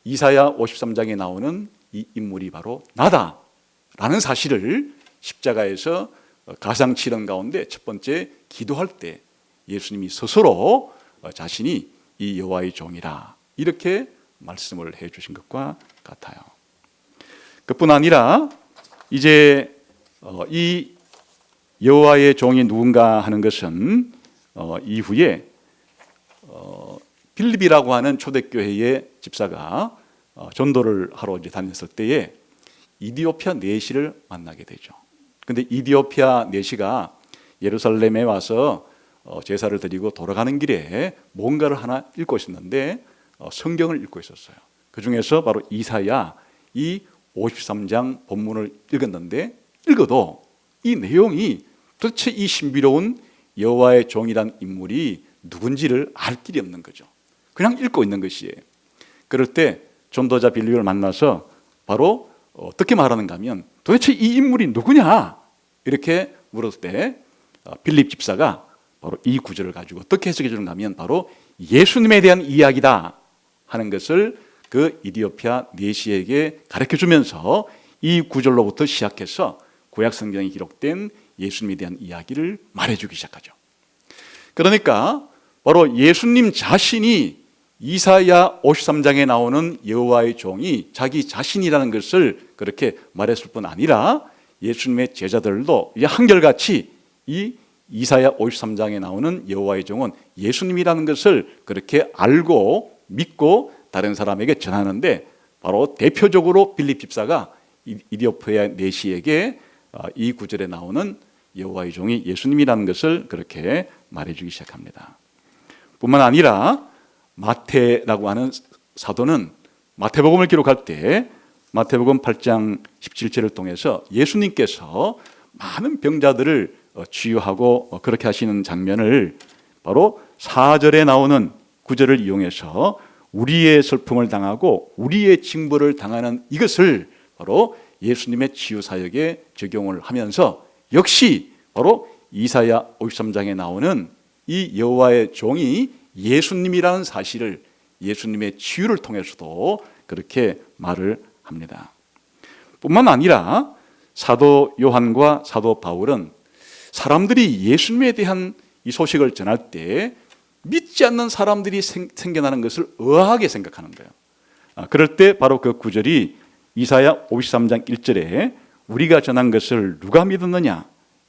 이사야 53장에 나오는 이 인물이 바로 나다라는 사실을 십자가에서 가상치른 가운데 첫 번째 기도할 때 예수님이 스스로 자신이 이 여호와의 종이라 이렇게 말씀을 해 주신 것과 같아요. 그뿐 아니라 이제 이 여호와의 종이 누군가 하는 것은 이후에 빌립이라고 하는 초대교회의 집사가 전도를 하러 이제 다녔을 때에 이디오피아 내시를 만나게 되죠. 근데 이디오피아 내시가 예루살렘에 와서 제사를 드리고 돌아가는 길에 뭔가를 하나 읽고 있었는데 성경을 읽고 있었어요. 그 중에서 바로 이사야 이 53장 본문을 읽었는데, 읽어도 이 내용이 도대체 이 신비로운 여호와의 종이란 인물이 누군지를 알 길이 없는 거죠. 그냥 읽고 있는 것이에요. 그럴 때 전도자 빌립을 만나서 바로 어떻게 말하는가 하면 도대체 이 인물이 누구냐 이렇게 물었을 때 빌립 집사가 바로 이 구절을 가지고 어떻게 해석해 주는가 하면 바로 예수님에 대한 이야기다 하는 것을 그 이디오피아 내시에게 가르쳐 주면서 이 구절로부터 시작해서 구약 성경에 기록된 예수님에 대한 이야기를 말해주기 시작하죠. 그러니까 바로 예수님 자신이 이사야 53장에 나오는 여호와의 종이 자기 자신이라는 것을 그렇게 말했을 뿐 아니라 예수님의 제자들도 한결같이 이 이사야 53장에 나오는 여호와의 종은 예수님이라는 것을 그렇게 알고 믿고 다른 사람에게 전하는데, 바로 대표적으로 빌립 집사가 이디오피아 내시에게 이 구절에 나오는 여호와의 종이 예수님이라는 것을 그렇게 말해주기 시작합니다. 뿐만 아니라 마태라고 하는 사도는 마태복음을 기록할 때 마태복음 8장 17절을 통해서 예수님께서 많은 병자들을 치유하고 그렇게 하시는 장면을 바로 4절에 나오는 구절을 이용해서 우리의 슬픔을 당하고 우리의 징벌을 당하는 이것을 바로 예수님의 치유 사역에 적용을 하면서 역시 바로 이사야 53장에 나오는 이 여호와의 종이 예수님이라는 사실을 예수님의 치유를 통해서도 그렇게 말을 합니다. 뿐만 아니라 사도 요한과 사도 바울은 사람들이 예수님에 대한 이 소식을 전할 때 믿지 않는 사람들이 생겨나는 것을 의아하게 생각하는 거예요. 그럴 때 바로 그 구절이 이사야 53장 1절에 우리가 전한 것을 누가 믿었느냐,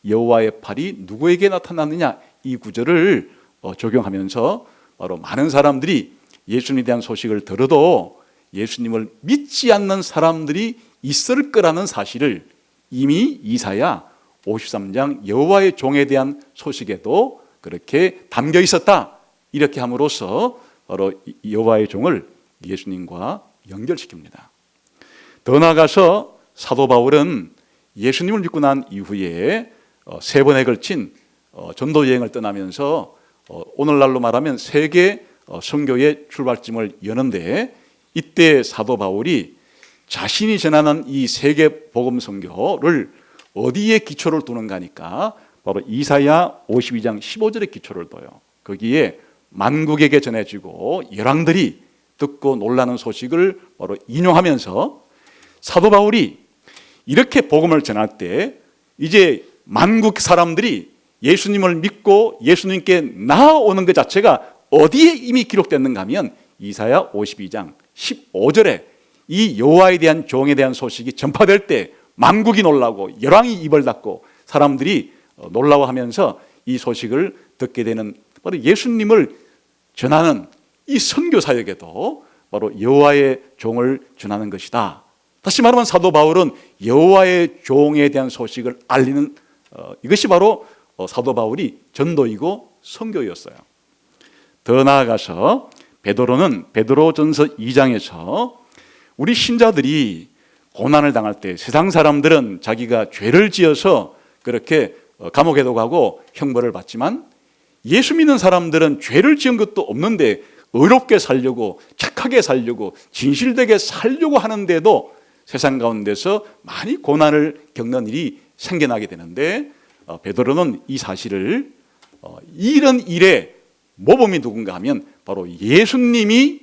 여호와의 팔이 누구에게 나타났느냐, 이 구절을 적용하면서 바로 많은 사람들이 예수님에 대한 소식을 들어도 예수님을 믿지 않는 사람들이 있을 거라는 사실을 이미 이사야 53장 여호와의 종에 대한 소식에도 그렇게 담겨 있었다, 이렇게 함으로써 바로 여호와의 종을 예수님과 연결시킵니다. 더 나아가서 사도 바울은 예수님을 믿고 난 이후에 3번에 걸친 전도 여행을 떠나면서 오늘날로 말하면 세계 선교의 출발점을 여는데, 이때 사도 바울이 자신이 전하는 이 세계 복음 선교를 어디에 기초를 두는가 하니까 바로 이사야 52장 15절에 기초를 둬요. 거기에 만국에게 전해지고 열왕들이 듣고 놀라는 소식을 바로 인용하면서 사도 바울이 이렇게 복음을 전할 때 이제 만국 사람들이 예수님을 믿고 예수님께 나아오는 것 자체가 어디에 이미 기록됐는가 하면 이사야 52장 15절에 이 여호와에 대한 종에 대한 소식이 전파될 때 만국이 놀라고 열왕이 입을 닫고 사람들이 놀라워하면서 이 소식을 듣게 되는, 바로 예수님을 전하는 이 선교 사역에도 바로 여호와의 종을 전하는 것이다. 다시 말하면 사도 바울은 여호와의 종에 대한 소식을 알리는 이것이 바로 사도 바울이 전도이고 선교였어요. 더 나아가서 베드로는 베드로전서 2장에서 우리 신자들이 고난을 당할 때, 세상 사람들은 자기가 죄를 지어서 그렇게 감옥에도 가고 형벌을 받지만 예수 믿는 사람들은 죄를 지은 것도 없는데 의롭게 살려고, 착하게 살려고, 진실되게 살려고 하는데도 세상 가운데서 많이 고난을 겪는 일이 생겨나게 되는데, 베드로는 이 사실을 이런 일의 모범이 누군가 하면 바로 예수님이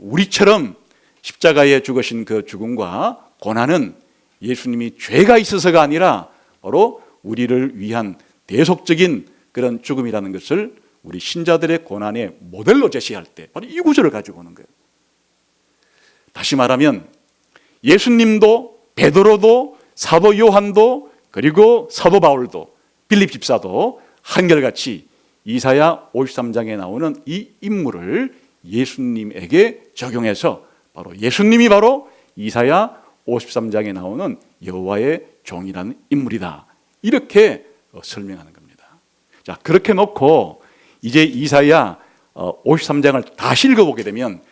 우리처럼 십자가에 죽으신 그 죽음과 고난은 예수님이 죄가 있어서가 아니라 바로 우리를 위한 대속적인 그런 죽음이라는 것을 우리 신자들의 고난의 모델로 제시할 때 바로 이 구절을 가지고 오는 거예요. 다시 말하면 예수님도, 베드로도, 사도 요한도, 그리고 사도 바울도, 빌립 집사도 한결같이 이사야 53장에 나오는 이 인물을 예수님에게 적용해서 바로 예수님이 바로 이사야 53장에 나오는 여호와의 종이라는 인물이다, 이렇게 설명하는 겁니다. 자, 그렇게 놓고 이제 이사야 53장을 다시 읽어보게 되면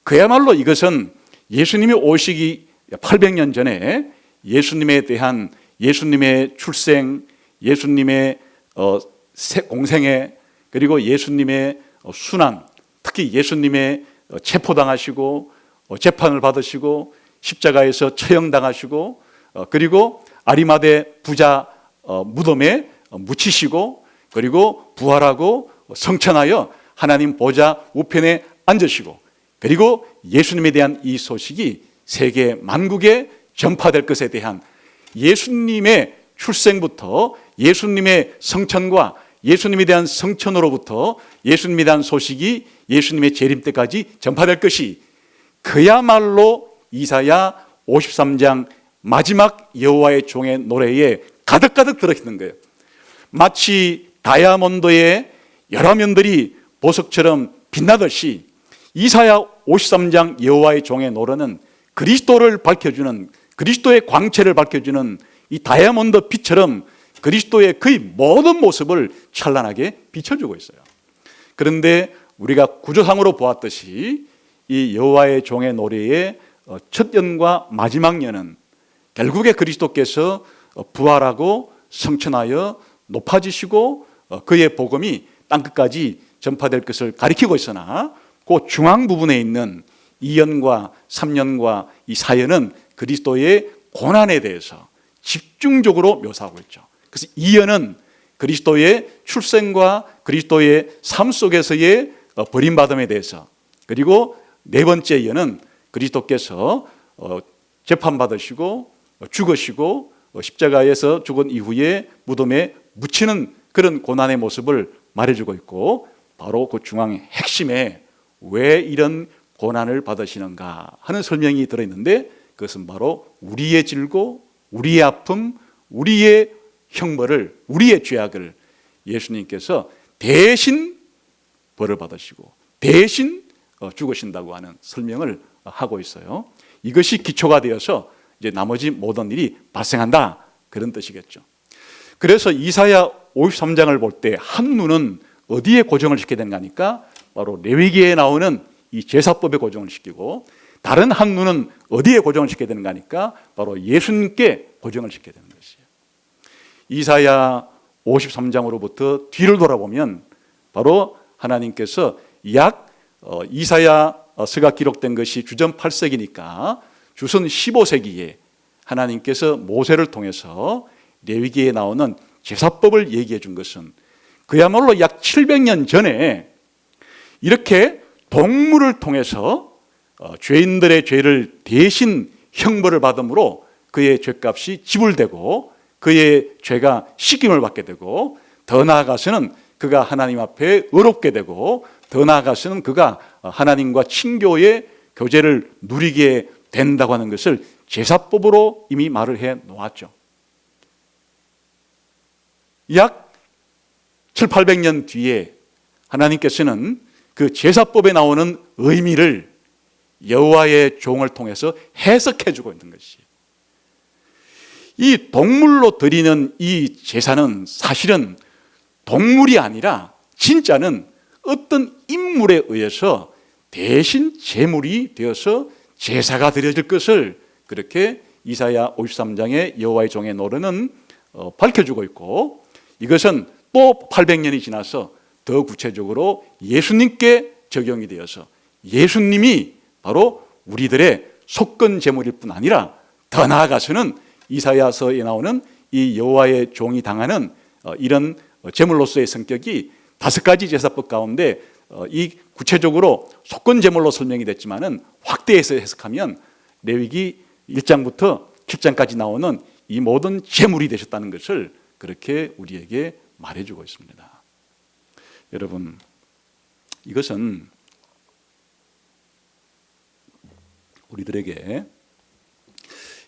그야말로 이것은 예수님이 오시기 800년 전에 예수님에 대한, 예수님의 출생, 예수님의 공생애, 그리고 예수님의 순환, 특히 예수님의 체포당하시고 재판을 받으시고 십자가에서 처형당하시고 그리고 아리마대 부자 무덤에 묻히시고 그리고 부활하고 성천하여 하나님 보좌 우편에 앉으시고, 그리고 예수님에 대한 이 소식이 세계 만국에 전파될 것에 대한 예수님의 출생부터 예수님의 성천과 예수님에 대한 성천으로부터 예수님에 대한 소식이 예수님의 재림 때까지 전파될 것이 그야말로 이사야 53장 마지막 여호와의 종의 노래에 가득가득 들어있는 거예요. 마치 다이아몬드의 여러 면들이 보석처럼 빛나듯이 이사야 53장 여호와의 종의 노래는 그리스도를 밝혀주는, 그리스도의 광채를 밝혀주는 이 다이아몬드 빛처럼 그리스도의 그의 모든 모습을 찬란하게 비춰주고 있어요. 그런데 우리가 구조상으로 보았듯이 이 여호와의 종의 노래의 첫 연과 마지막 연은 결국에 그리스도께서 부활하고 성천하여 높아지시고 그의 복음이 땅끝까지 전파될 것을 가리키고 있으나 그 중앙 부분에 있는 2연과 3연과 이 4연은 그리스도의 고난에 대해서 집중적으로 묘사하고 있죠. 그래서 2연은 그리스도의 출생과 그리스도의 삶 속에서의 버림받음에 대해서, 그리고 네 번째 연은 그리스도께서 재판받으시고 죽으시고 십자가에서 죽은 이후에 무덤에 묻히는 그런 고난의 모습을 말해주고 있고, 바로 그 중앙의 핵심에 왜 이런 고난을 받으시는가 하는 설명이 들어있는데, 그것은 바로 우리의 질고 우리의 아픔, 우리의 형벌을, 우리의 죄악을 예수님께서 대신 벌을 받으시고 대신 죽으신다고 하는 설명을 하고 있어요. 이것이 기초가 되어서 이제 나머지 모든 일이 발생한다, 그런 뜻이겠죠. 그래서 이사야 53장을 볼 때 한 눈은 어디에 고정을 시켜야 되는가 하니까 바로 레위기에 나오는 이 제사법에 고정을 시키고, 다른 한 눈은 어디에 고정을 시켜야 되는가 하니까 바로 예수님께 고정을 시켜야 되는 것이에요. 이사야 53장으로부터 뒤를 돌아보면 바로 하나님께서 약 이사야서가 기록된 것이 주전 8세기니까 주선 15세기에 하나님께서 모세를 통해서 레위기에 나오는 제사법을 얘기해 준 것은 그야말로 약 700년 전에 이렇게 동물을 통해서 죄인들의 죄를 대신 형벌을 받음으로 그의 죄값이 지불되고 그의 죄가 씻김을 받게 되고, 더 나아가서는 그가 하나님 앞에 의롭게 되고 더 나아가서는 그가 하나님과 친교의 교제를 누리게 된다고 하는 것을 제사법으로 이미 말을 해 놓았죠. 약 700~800년 뒤에 하나님께서는 그 제사법에 나오는 의미를 여호와의 종을 통해서 해석해 주고 있는 것이에요. 이 동물로 드리는 이 제사는 사실은 동물이 아니라 진짜는 어떤 인물에 의해서 대신 제물이 되어서 제사가 드려질 것을 그렇게 이사야 53장의 여호와의 종의 노래는 밝혀주고 있고, 이것은 또 800년이 지나서 더 구체적으로 예수님께 적용이 되어서 예수님이 바로 우리들의 속건 제물일 뿐 아니라 더 나아가서는 이사야서에 나오는 이 여호와의 종이 당하는 이런 제물로서의 성격이 5가지 제사법 가운데 이 구체적으로 속건 제물로 설명이 됐지만은 확대해서 해석하면 레위기 1장부터 7장까지 나오는 이 모든 제물이 되셨다는 것을 그렇게 우리에게 말해주고 있습니다. 여러분, 이것은 우리들에게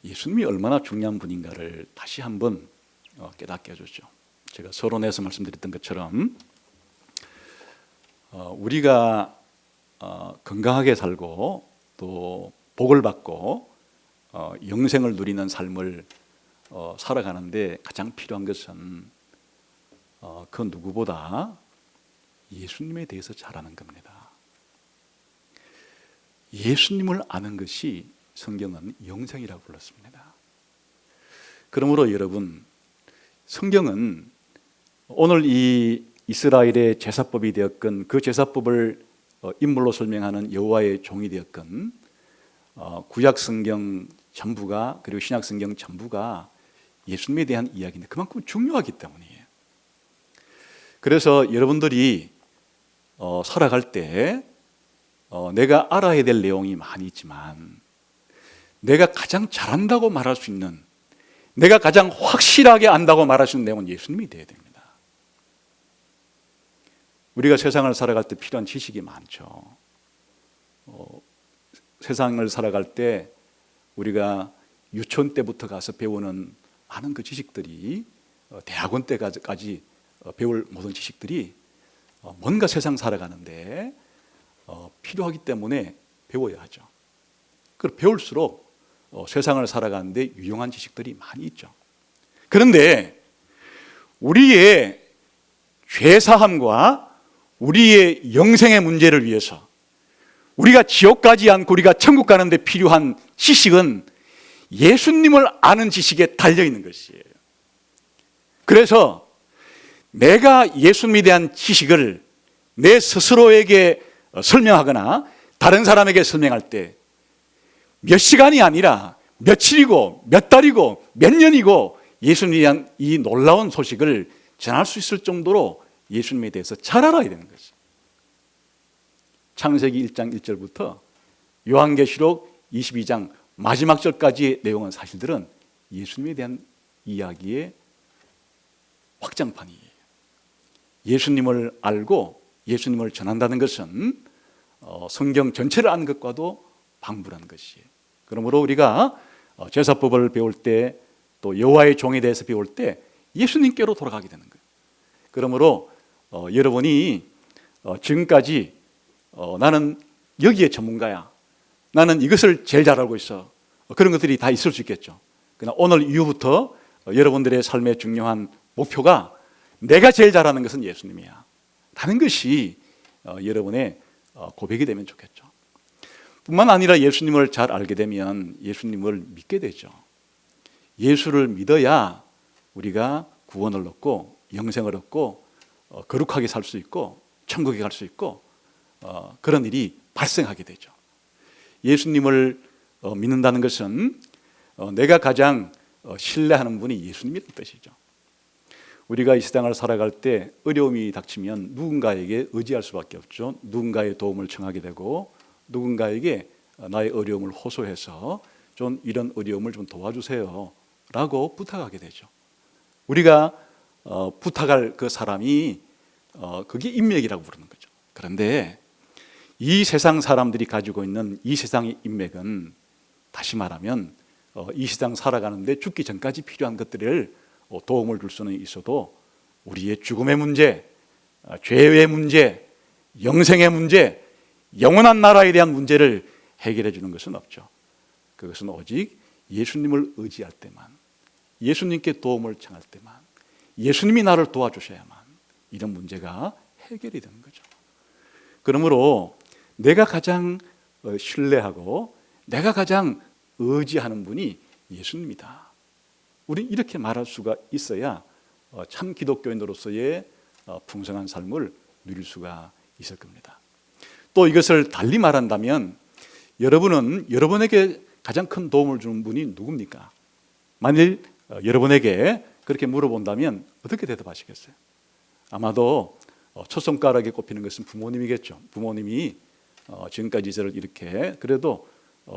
예수님이 얼마나 중요한 분인가를 다시 한번 깨닫게 해주죠. 제가 서론에서 말씀드렸던 것처럼 우리가 건강하게 살고 또 복을 받고 영생을 누리는 삶을 살아가는데 가장 필요한 것은 그 누구보다 예수님에 대해서 잘 아는 겁니다. 예수님을 아는 것이 성경은 영생이라고 불렀습니다. 그러므로 여러분, 성경은 오늘 이 이스라엘의 제사법이 되었건 그 제사법을 인물로 설명하는 여호와의 종이 되었건 구약 성경 전부가, 그리고 신약 성경 전부가 예수님에 대한 이야기인데 그만큼 중요하기 때문이에요. 그래서 여러분들이 살아갈 때 내가 알아야 될 내용이 많이 있지만 내가 가장 잘한다고 말할 수 있는, 내가 가장 확실하게 안다고 말할 수 있는 내용은 예수님이 되어야 됩니다. 우리가 세상을 살아갈 때 필요한 지식이 많죠. 세상을 살아갈 때 우리가 유치원 때부터 가서 배우는 많은 그 지식들이 대학원 때까지 배울 모든 지식들이 뭔가 세상 살아가는데 필요하기 때문에 배워야 하죠. 그걸 배울수록 세상을 살아가는데 유용한 지식들이 많이 있죠. 그런데 우리의 죄사함과 우리의 영생의 문제를 위해서 우리가 지옥 가지 않고 우리가 천국 가는데 필요한 지식은 예수님을 아는 지식에 달려있는 것이에요. 그래서 내가 예수님에 대한 지식을 내 스스로에게 설명하거나 다른 사람에게 설명할 때 몇 시간이 아니라 며칠이고 몇 달이고 몇 년이고 예수님에 대한 이 놀라운 소식을 전할 수 있을 정도로 예수님에 대해서 잘 알아야 되는 것이죠. 창세기 1장 1절부터 요한계시록 22장 마지막 절까지의 내용은 사실들은 예수님에 대한 이야기의 확장판이에요. 예수님을 알고 예수님을 전한다는 것은 성경 전체를 아는 것과도 방불한 것이에요. 그러므로 우리가 제사법을 배울 때 또 여호와의 종에 대해서 배울 때 예수님께로 돌아가게 되는 거예요. 그러므로 여러분이 지금까지 나는 여기에 전문가야, 나는 이것을 제일 잘 알고 있어, 그런 것들이 다 있을 수 있겠죠. 그러나 오늘 이후부터 여러분들의 삶의 중요한 목표가 내가 제일 잘하는 것은 예수님이야 라는 것이 여러분의 고백이 되면 좋겠죠. 뿐만 아니라 예수님을 잘 알게 되면 예수님을 믿게 되죠. 예수를 믿어야 우리가 구원을 얻고 영생을 얻고 거룩하게 살 수 있고 천국에 갈 수 있고 그런 일이 발생하게 되죠. 예수님을 믿는다는 것은 내가 가장 신뢰하는 분이 예수님이라는 뜻이죠. 우리가 이 세상을 살아갈 때 어려움이 닥치면 누군가에게 의지할 수밖에 없죠. 누군가의 도움을 청하게 되고 누군가에게 나의 어려움을 호소해서 좀 이런 어려움을 좀 도와주세요 라고 부탁하게 되죠. 우리가 부탁할 그 사람이 그게 인맥이라고 부르는 거죠. 그런데 이 세상 사람들이 가지고 있는 이 세상의 인맥은 다시 말하면 이 세상 살아가는데 죽기 전까지 필요한 것들을 도움을 줄 수는 있어도 우리의 죽음의 문제, 죄의 문제, 영생의 문제, 영원한 나라에 대한 문제를 해결해 주는 것은 없죠. 그것은 오직 예수님을 의지할 때만, 예수님께 도움을 청할 때만, 예수님이 나를 도와주셔야만 이런 문제가 해결이 되는 거죠. 그러므로 내가 가장 신뢰하고 내가 가장 의지하는 분이 예수님이다. 우리 이렇게 말할 수가 있어야 참 기독교인으로서의 풍성한 삶을 누릴 수가 있을 겁니다. 또 이것을 달리 말한다면 여러분은 여러분에게 가장 큰 도움을 주는 분이 누굽니까? 만일 여러분에게 그렇게 물어본다면 어떻게 대답하시겠어요? 아마도 첫 손가락에 꼽히는 것은 부모님이겠죠. 부모님이 지금까지 저를 이렇게 그래도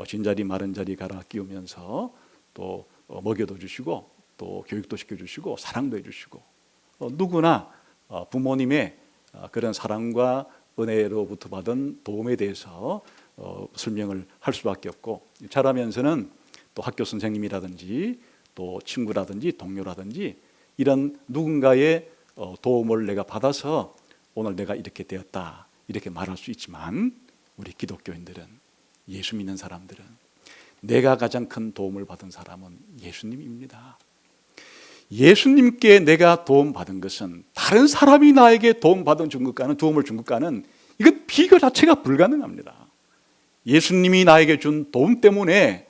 진자리 마른 자리 갈아 끼우면서 또 먹여도 주시고 또 교육도 시켜주시고 사랑도 해주시고 누구나 부모님의 그런 사랑과 은혜로부터 받은 도움에 대해서 설명을 할 수밖에 없고, 자라면서는 또 학교 선생님이라든지 또 친구라든지 동료라든지 이런 누군가의 도움을 내가 받아서 오늘 내가 이렇게 되었다 이렇게 말할 수 있지만, 우리 기독교인들은, 예수 믿는 사람들은 내가 가장 큰 도움을 받은 사람은 예수님입니다. 예수님께 내가 도움받은 것은 다른 사람이 나에게 도움을 준 것과는 이건 비교 자체가 불가능합니다. 예수님이 나에게 준 도움 때문에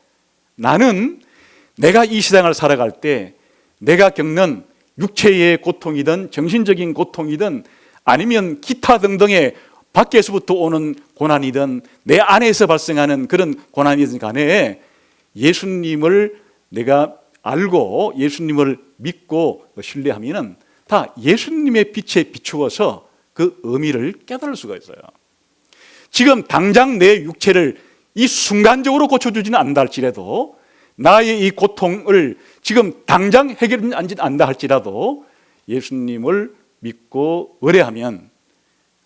나는 내가 이 세상을 살아갈 때 내가 겪는 육체의 고통이든 정신적인 고통이든 아니면 기타 등등의 밖에서부터 오는 고난이든 내 안에서 발생하는 그런 고난이든 간에 예수님을 내가 알고 예수님을 믿고 신뢰하면 다 예수님의 빛에 비추어서 그 의미를 깨달을 수가 있어요. 지금 당장 내 육체를 이 순간적으로 고쳐주지는 않는다 할지라도, 나의 이 고통을 지금 당장 해결하지 않는다 할지라도 예수님을 믿고 의뢰하면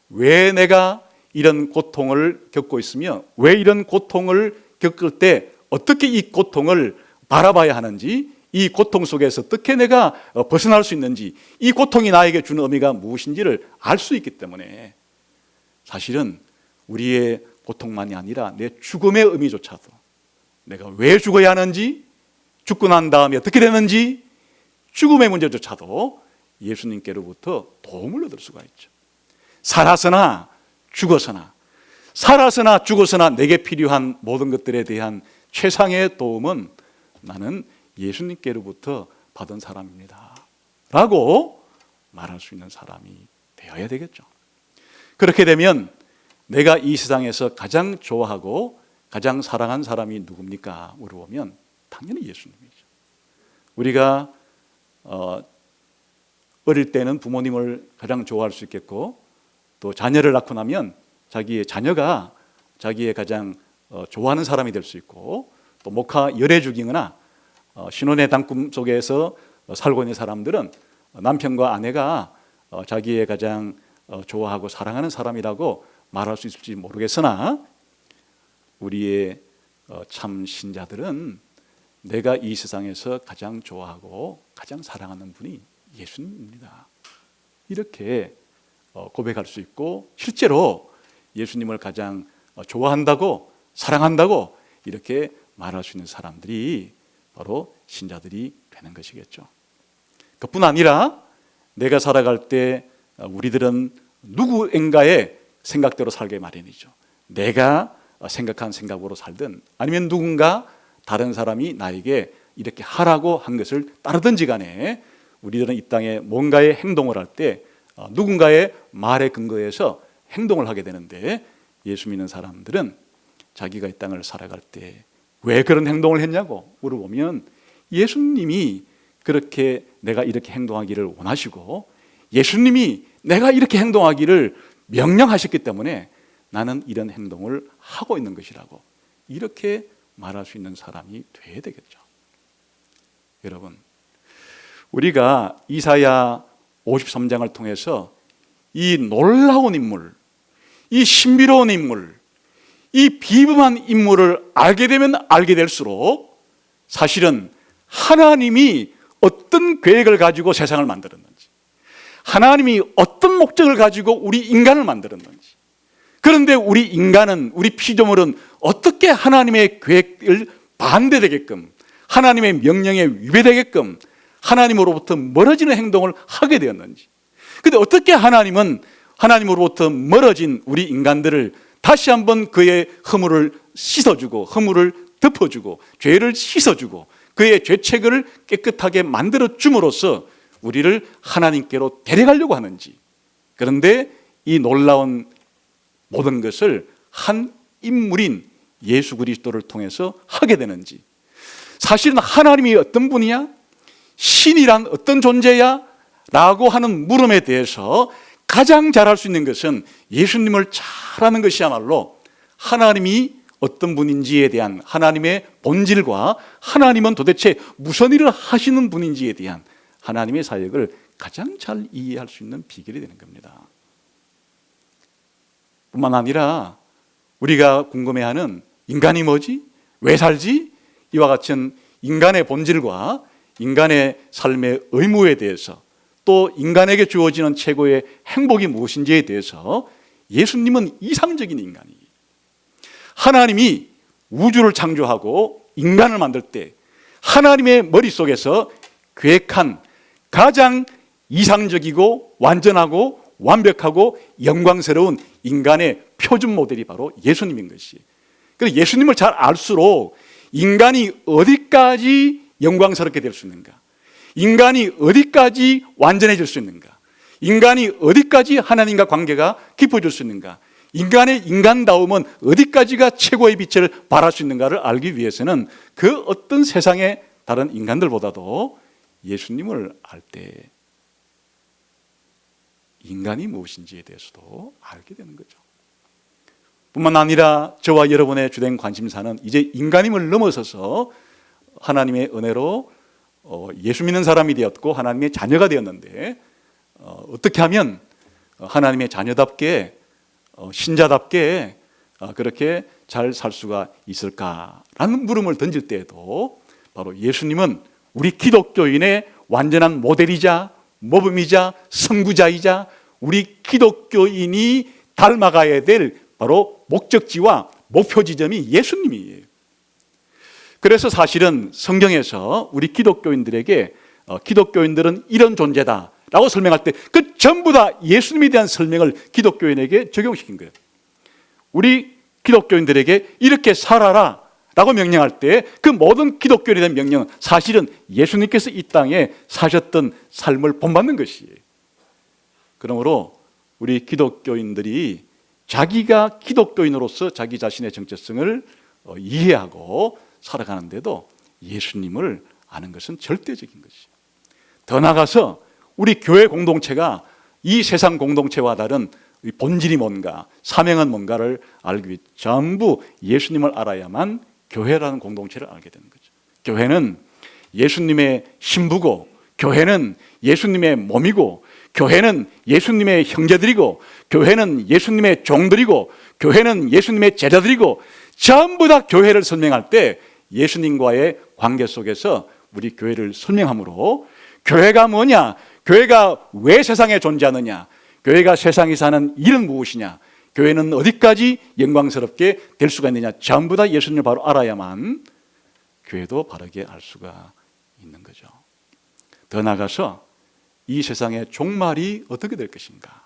왜 내가 이런 고통을 겪고 있으며 왜 이런 고통을 겪을 때 어떻게 이 고통을 바라봐야 하는지, 이 고통 속에서 어떻게 내가 벗어날 수 있는지, 이 고통이 나에게 주는 의미가 무엇인지를 알 수 있기 때문에 사실은 우리의 고통만이 아니라 내 죽음의 의미조차도, 내가 왜 죽어야 하는지, 죽고 난 다음에 어떻게 되는지, 죽음의 문제조차도 예수님께로부터 도움을 얻을 수가 있죠. 살아서나 죽어서나, 살아서나 죽어서나 내게 필요한 모든 것들에 대한 최상의 도움은 나는 예수님께로부터 받은 사람입니다 라고 말할 수 있는 사람이 되어야 되겠죠. 그렇게 되면 내가 이 세상에서 가장 좋아하고 가장 사랑한 사람이 누굽니까? 물어보면 당연히 예수님이죠. 우리가 어릴 때는 부모님을 가장 좋아할 수 있겠고, 또 자녀를 낳고 나면 자기의 자녀가 자기의 가장 좋아하는 사람이 될 수 있고, 또 목화 열애죽이거나 신혼의 단꿈 속에서 살고 있는 사람들은 남편과 아내가 자기의 가장 좋아하고 사랑하는 사람이라고 말할 수 있을지 모르겠으나, 우리의 참 신자들은 내가 이 세상에서 가장 좋아하고 가장 사랑하는 분이 예수님입니다 이렇게 고백할 수 있고, 실제로 예수님을 가장 좋아한다고 사랑한다고 이렇게 말할 수 있는 사람들이 바로 신자들이 되는 것이겠죠. 그뿐 아니라 내가 살아갈 때 우리들은 누구인가의 생각대로 살게 마련이죠. 내가 생각한 생각으로 살든 아니면 누군가 다른 사람이 나에게 이렇게 하라고 한 것을 따르든지 간에 우리들은 이 땅에 뭔가의 행동을 할 때 누군가의 말에 근거해서 행동을 하게 되는데, 예수 믿는 사람들은 자기가 이 땅을 살아갈 때 왜 그런 행동을 했냐고 물어보면 예수님이 그렇게 내가 이렇게 행동하기를 원하시고 예수님이 내가 이렇게 행동하기를 명령하셨기 때문에 나는 이런 행동을 하고 있는 것이라고 이렇게 말할 수 있는 사람이 돼야 되겠죠. 여러분, 우리가 이사야 53장을 통해서 이 놀라운 인물, 이 신비로운 인물, 이 비범한 인물을 알게 되면 알게 될수록 사실은 하나님이 어떤 계획을 가지고 세상을 만들었는지, 하나님이 어떤 목적을 가지고 우리 인간을 만들었는지, 그런데 우리 인간은, 우리 피조물은 어떻게 하나님의 계획을 반대되게끔, 하나님의 명령에 위배되게끔 하나님으로부터 멀어지는 행동을 하게 되었는지, 그런데 어떻게 하나님은 하나님으로부터 멀어진 우리 인간들을 다시 한번 그의 허물을 씻어주고, 허물을 덮어주고, 죄를 씻어주고, 그의 죄책을 깨끗하게 만들어 줌으로써 우리를 하나님께로 데려가려고 하는지, 그런데 이 놀라운 모든 것을 한 인물인 예수 그리스도를 통해서 하게 되는지, 사실은 하나님이 어떤 분이야? 신이란 어떤 존재야? 라고 하는 물음에 대해서 가장 잘할 수 있는 것은 예수님을 잘 아는 것이야말로 하나님이 어떤 분인지에 대한 하나님의 본질과 하나님은 도대체 무슨 일을 하시는 분인지에 대한 하나님의 사역을 가장 잘 이해할 수 있는 비결이 되는 겁니다. 뿐만 아니라 우리가 궁금해하는 인간이 뭐지? 왜 살지? 이와 같은 인간의 본질과 인간의 삶의 의무에 대해서, 또 인간에게 주어지는 최고의 행복이 무엇인지에 대해서 예수님은 이상적인 인간이에요. 하나님이 우주를 창조하고 인간을 만들 때 하나님의 머릿속에서 계획한 가장 이상적이고 완전하고 완벽하고 영광스러운 인간의 표준 모델이 바로 예수님인 것이에요. 그래서 예수님을 잘 알수록 인간이 어디까지 영광스럽게 될 수 있는가, 인간이 어디까지 완전해질 수 있는가, 인간이 어디까지 하나님과 관계가 깊어질 수 있는가, 인간의 인간다움은 어디까지가 최고의 빛을 발할 수 있는가를 알기 위해서는 그 어떤 세상의 다른 인간들보다도 예수님을 알 때 인간이 무엇인지에 대해서도 알게 되는 거죠. 뿐만 아니라 저와 여러분의 주된 관심사는 이제 인간임을 넘어서서 하나님의 은혜로 예수 믿는 사람이 되었고 하나님의 자녀가 되었는데 어떻게 하면 하나님의 자녀답게, 신자답게 그렇게 잘 살 수가 있을까라는 물음을 던질 때에도 바로 예수님은 우리 기독교인의 완전한 모델이자 모범이자 선구자이자 우리 기독교인이 닮아가야 될 바로 목적지와 목표 지점이 예수님이에요. 그래서 사실은 성경에서 우리 기독교인들에게 기독교인들은 이런 존재다 라고 설명할 때 그 전부 다 예수님에 대한 설명을 기독교인에게 적용시킨 거예요. 우리 기독교인들에게 이렇게 살아라 라고 명령할 때 그 모든 기독교인에 대한 명령은 사실은 예수님께서 이 땅에 사셨던 삶을 본받는 것이에요. 그러므로 우리 기독교인들이 자기가 기독교인으로서 자기 자신의 정체성을 이해하고 살아가는데도 예수님을 아는 것은 절대적인 것이에요. 더 나아가서 우리 교회 공동체가 이 세상 공동체와 다른 본질이 뭔가, 사명은 뭔가를 알기 위해 전부 예수님을 알아야만 교회라는 공동체를 알게 되는 거죠. 교회는 예수님의 신부고, 교회는 예수님의 몸이고, 교회는 예수님의 형제들이고, 교회는 예수님의 종들이고, 교회는 예수님의 제자들이고, 전부 다 교회를 설명할 때 예수님과의 관계 속에서 우리 교회를 설명함으로 교회가 뭐냐, 교회가 왜 세상에 존재하느냐, 교회가 세상에 사는 일은 무엇이냐, 교회는 어디까지 영광스럽게 될 수가 있느냐, 전부 다 예수님을 바로 알아야만 교회도 바르게 알 수가 있는 거죠. 더 나아가서 이 세상의 종말이 어떻게 될 것인가,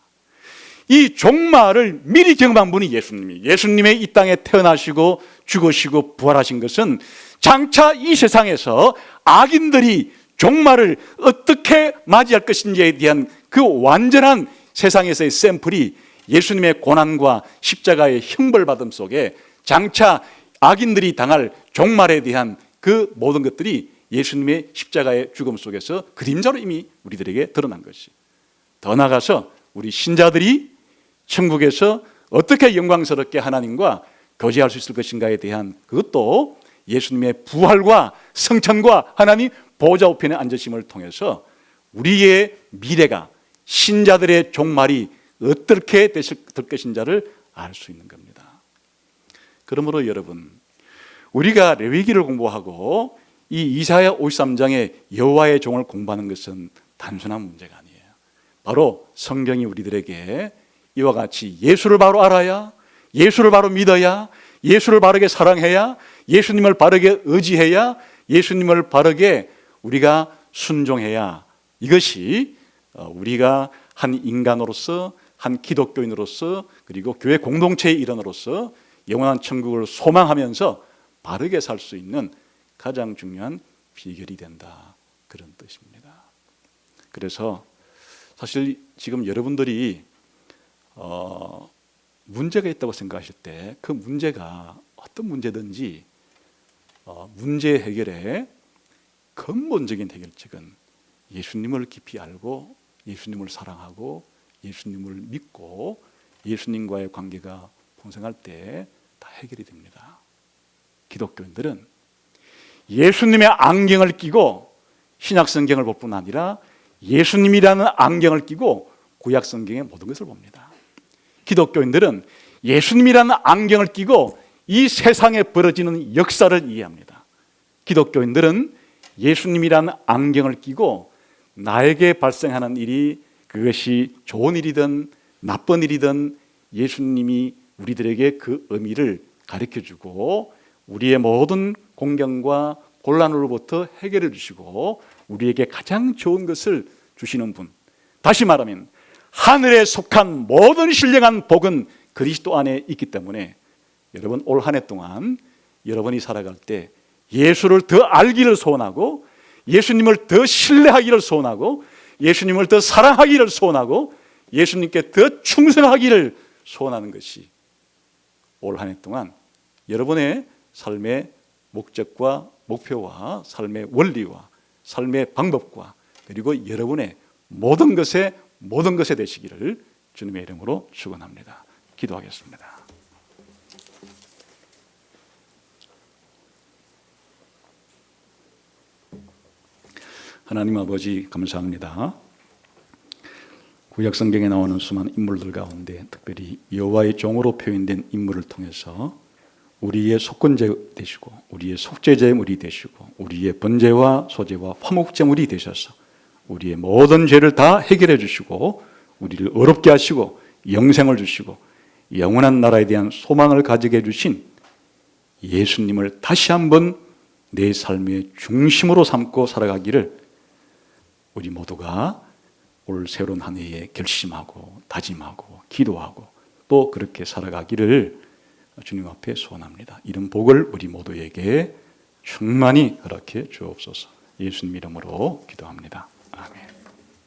이 종말을 미리 경험한 분이 예수님이, 예수님의 이 땅에 태어나시고 죽으시고 부활하신 것은 장차 이 세상에서 악인들이 종말을 어떻게 맞이할 것인지에 대한 그 완전한 세상에서의 샘플이 예수님의 고난과 십자가의 형벌받음 속에 장차 악인들이 당할 종말에 대한 그 모든 것들이 예수님의 십자가의 죽음 속에서 그림자로 이미 우리들에게 드러난 것이. 더 나아가서 우리 신자들이 천국에서 어떻게 영광스럽게 하나님과 교제할 수 있을 것인가에 대한 그것도 예수님의 부활과 성천과 하나님 보좌 우편에 앉으심을 통해서 우리의 미래가, 신자들의 종말이 어떻게 될 것인지를 알 수 있는 겁니다. 그러므로 여러분, 우리가 레위기를 공부하고 이 이사야 53장의 여호와의 종을 공부하는 것은 단순한 문제가 아니에요. 바로 성경이 우리들에게 이와 같이 예수를 바로 알아야, 예수를 바로 믿어야, 예수를 바르게 사랑해야, 예수님을 바르게 의지해야, 예수님을 바르게 우리가 순종해야, 이것이 우리가 한 인간으로서, 한 기독교인으로서, 그리고 교회 공동체의 일원으로서 영원한 천국을 소망하면서 바르게 살 수 있는 가장 중요한 비결이 된다, 그런 뜻입니다. 그래서 사실 지금 여러분들이 문제가 있다고 생각하실 때 그 문제가 어떤 문제든지 문제 해결의 근본적인 해결책은 예수님을 깊이 알고 예수님을 사랑하고 예수님을 믿고 예수님과의 관계가 풍성할 때 다 해결이 됩니다. 기독교인들은 예수님의 안경을 끼고 신약성경을 볼 뿐 아니라 예수님이라는 안경을 끼고 구약성경의 모든 것을 봅니다. 기독교인들은 예수님이라는 안경을 끼고 이 세상에 벌어지는 역사를 이해합니다. 기독교인들은 예수님이라는 안경을 끼고 나에게 발생하는 일이 그것이 좋은 일이든 나쁜 일이든 예수님이 우리들에게 그 의미를 가르쳐주고 우리의 모든 공경과 곤란으로부터 해결해 주시고 우리에게 가장 좋은 것을 주시는 분, 다시 말하면 하늘에 속한 모든 신령한 복은 그리스도 안에 있기 때문에 여러분 올 한 해 동안 여러분이 살아갈 때 예수를 더 알기를 소원하고 예수님을 더 신뢰하기를 소원하고 예수님을 더 사랑하기를 소원하고 예수님께 더 충성하기를 소원하는 것이 올 한 해 동안 여러분의 삶의 목적과 목표와 삶의 원리와 삶의 방법과 그리고 여러분의 모든 것에 되시기를 주님의 이름으로 축원합니다. 기도하겠습니다. 하나님 아버지 감사합니다. 구약성경에 나오는 수많은 인물들 가운데 특별히 여호와의 종으로 표현된 인물을 통해서 우리의 속건제 되시고 우리의 속죄제물이 되시고 우리의 번제와 소제와 화목제물이 되셔서 우리의 모든 죄를 다 해결해 주시고 우리를 어렵게 하시고 영생을 주시고 영원한 나라에 대한 소망을 가지게 해주신 예수님을 다시 한번 내 삶의 중심으로 삼고 살아가기를 우리 모두가 올 새로운 한 해에 결심하고 다짐하고 기도하고 또 그렇게 살아가기를 주님 앞에 소원합니다. 이런 복을 우리 모두에게 충만히 허락해 주옵소서. 예수님 이름으로 기도합니다. 아멘.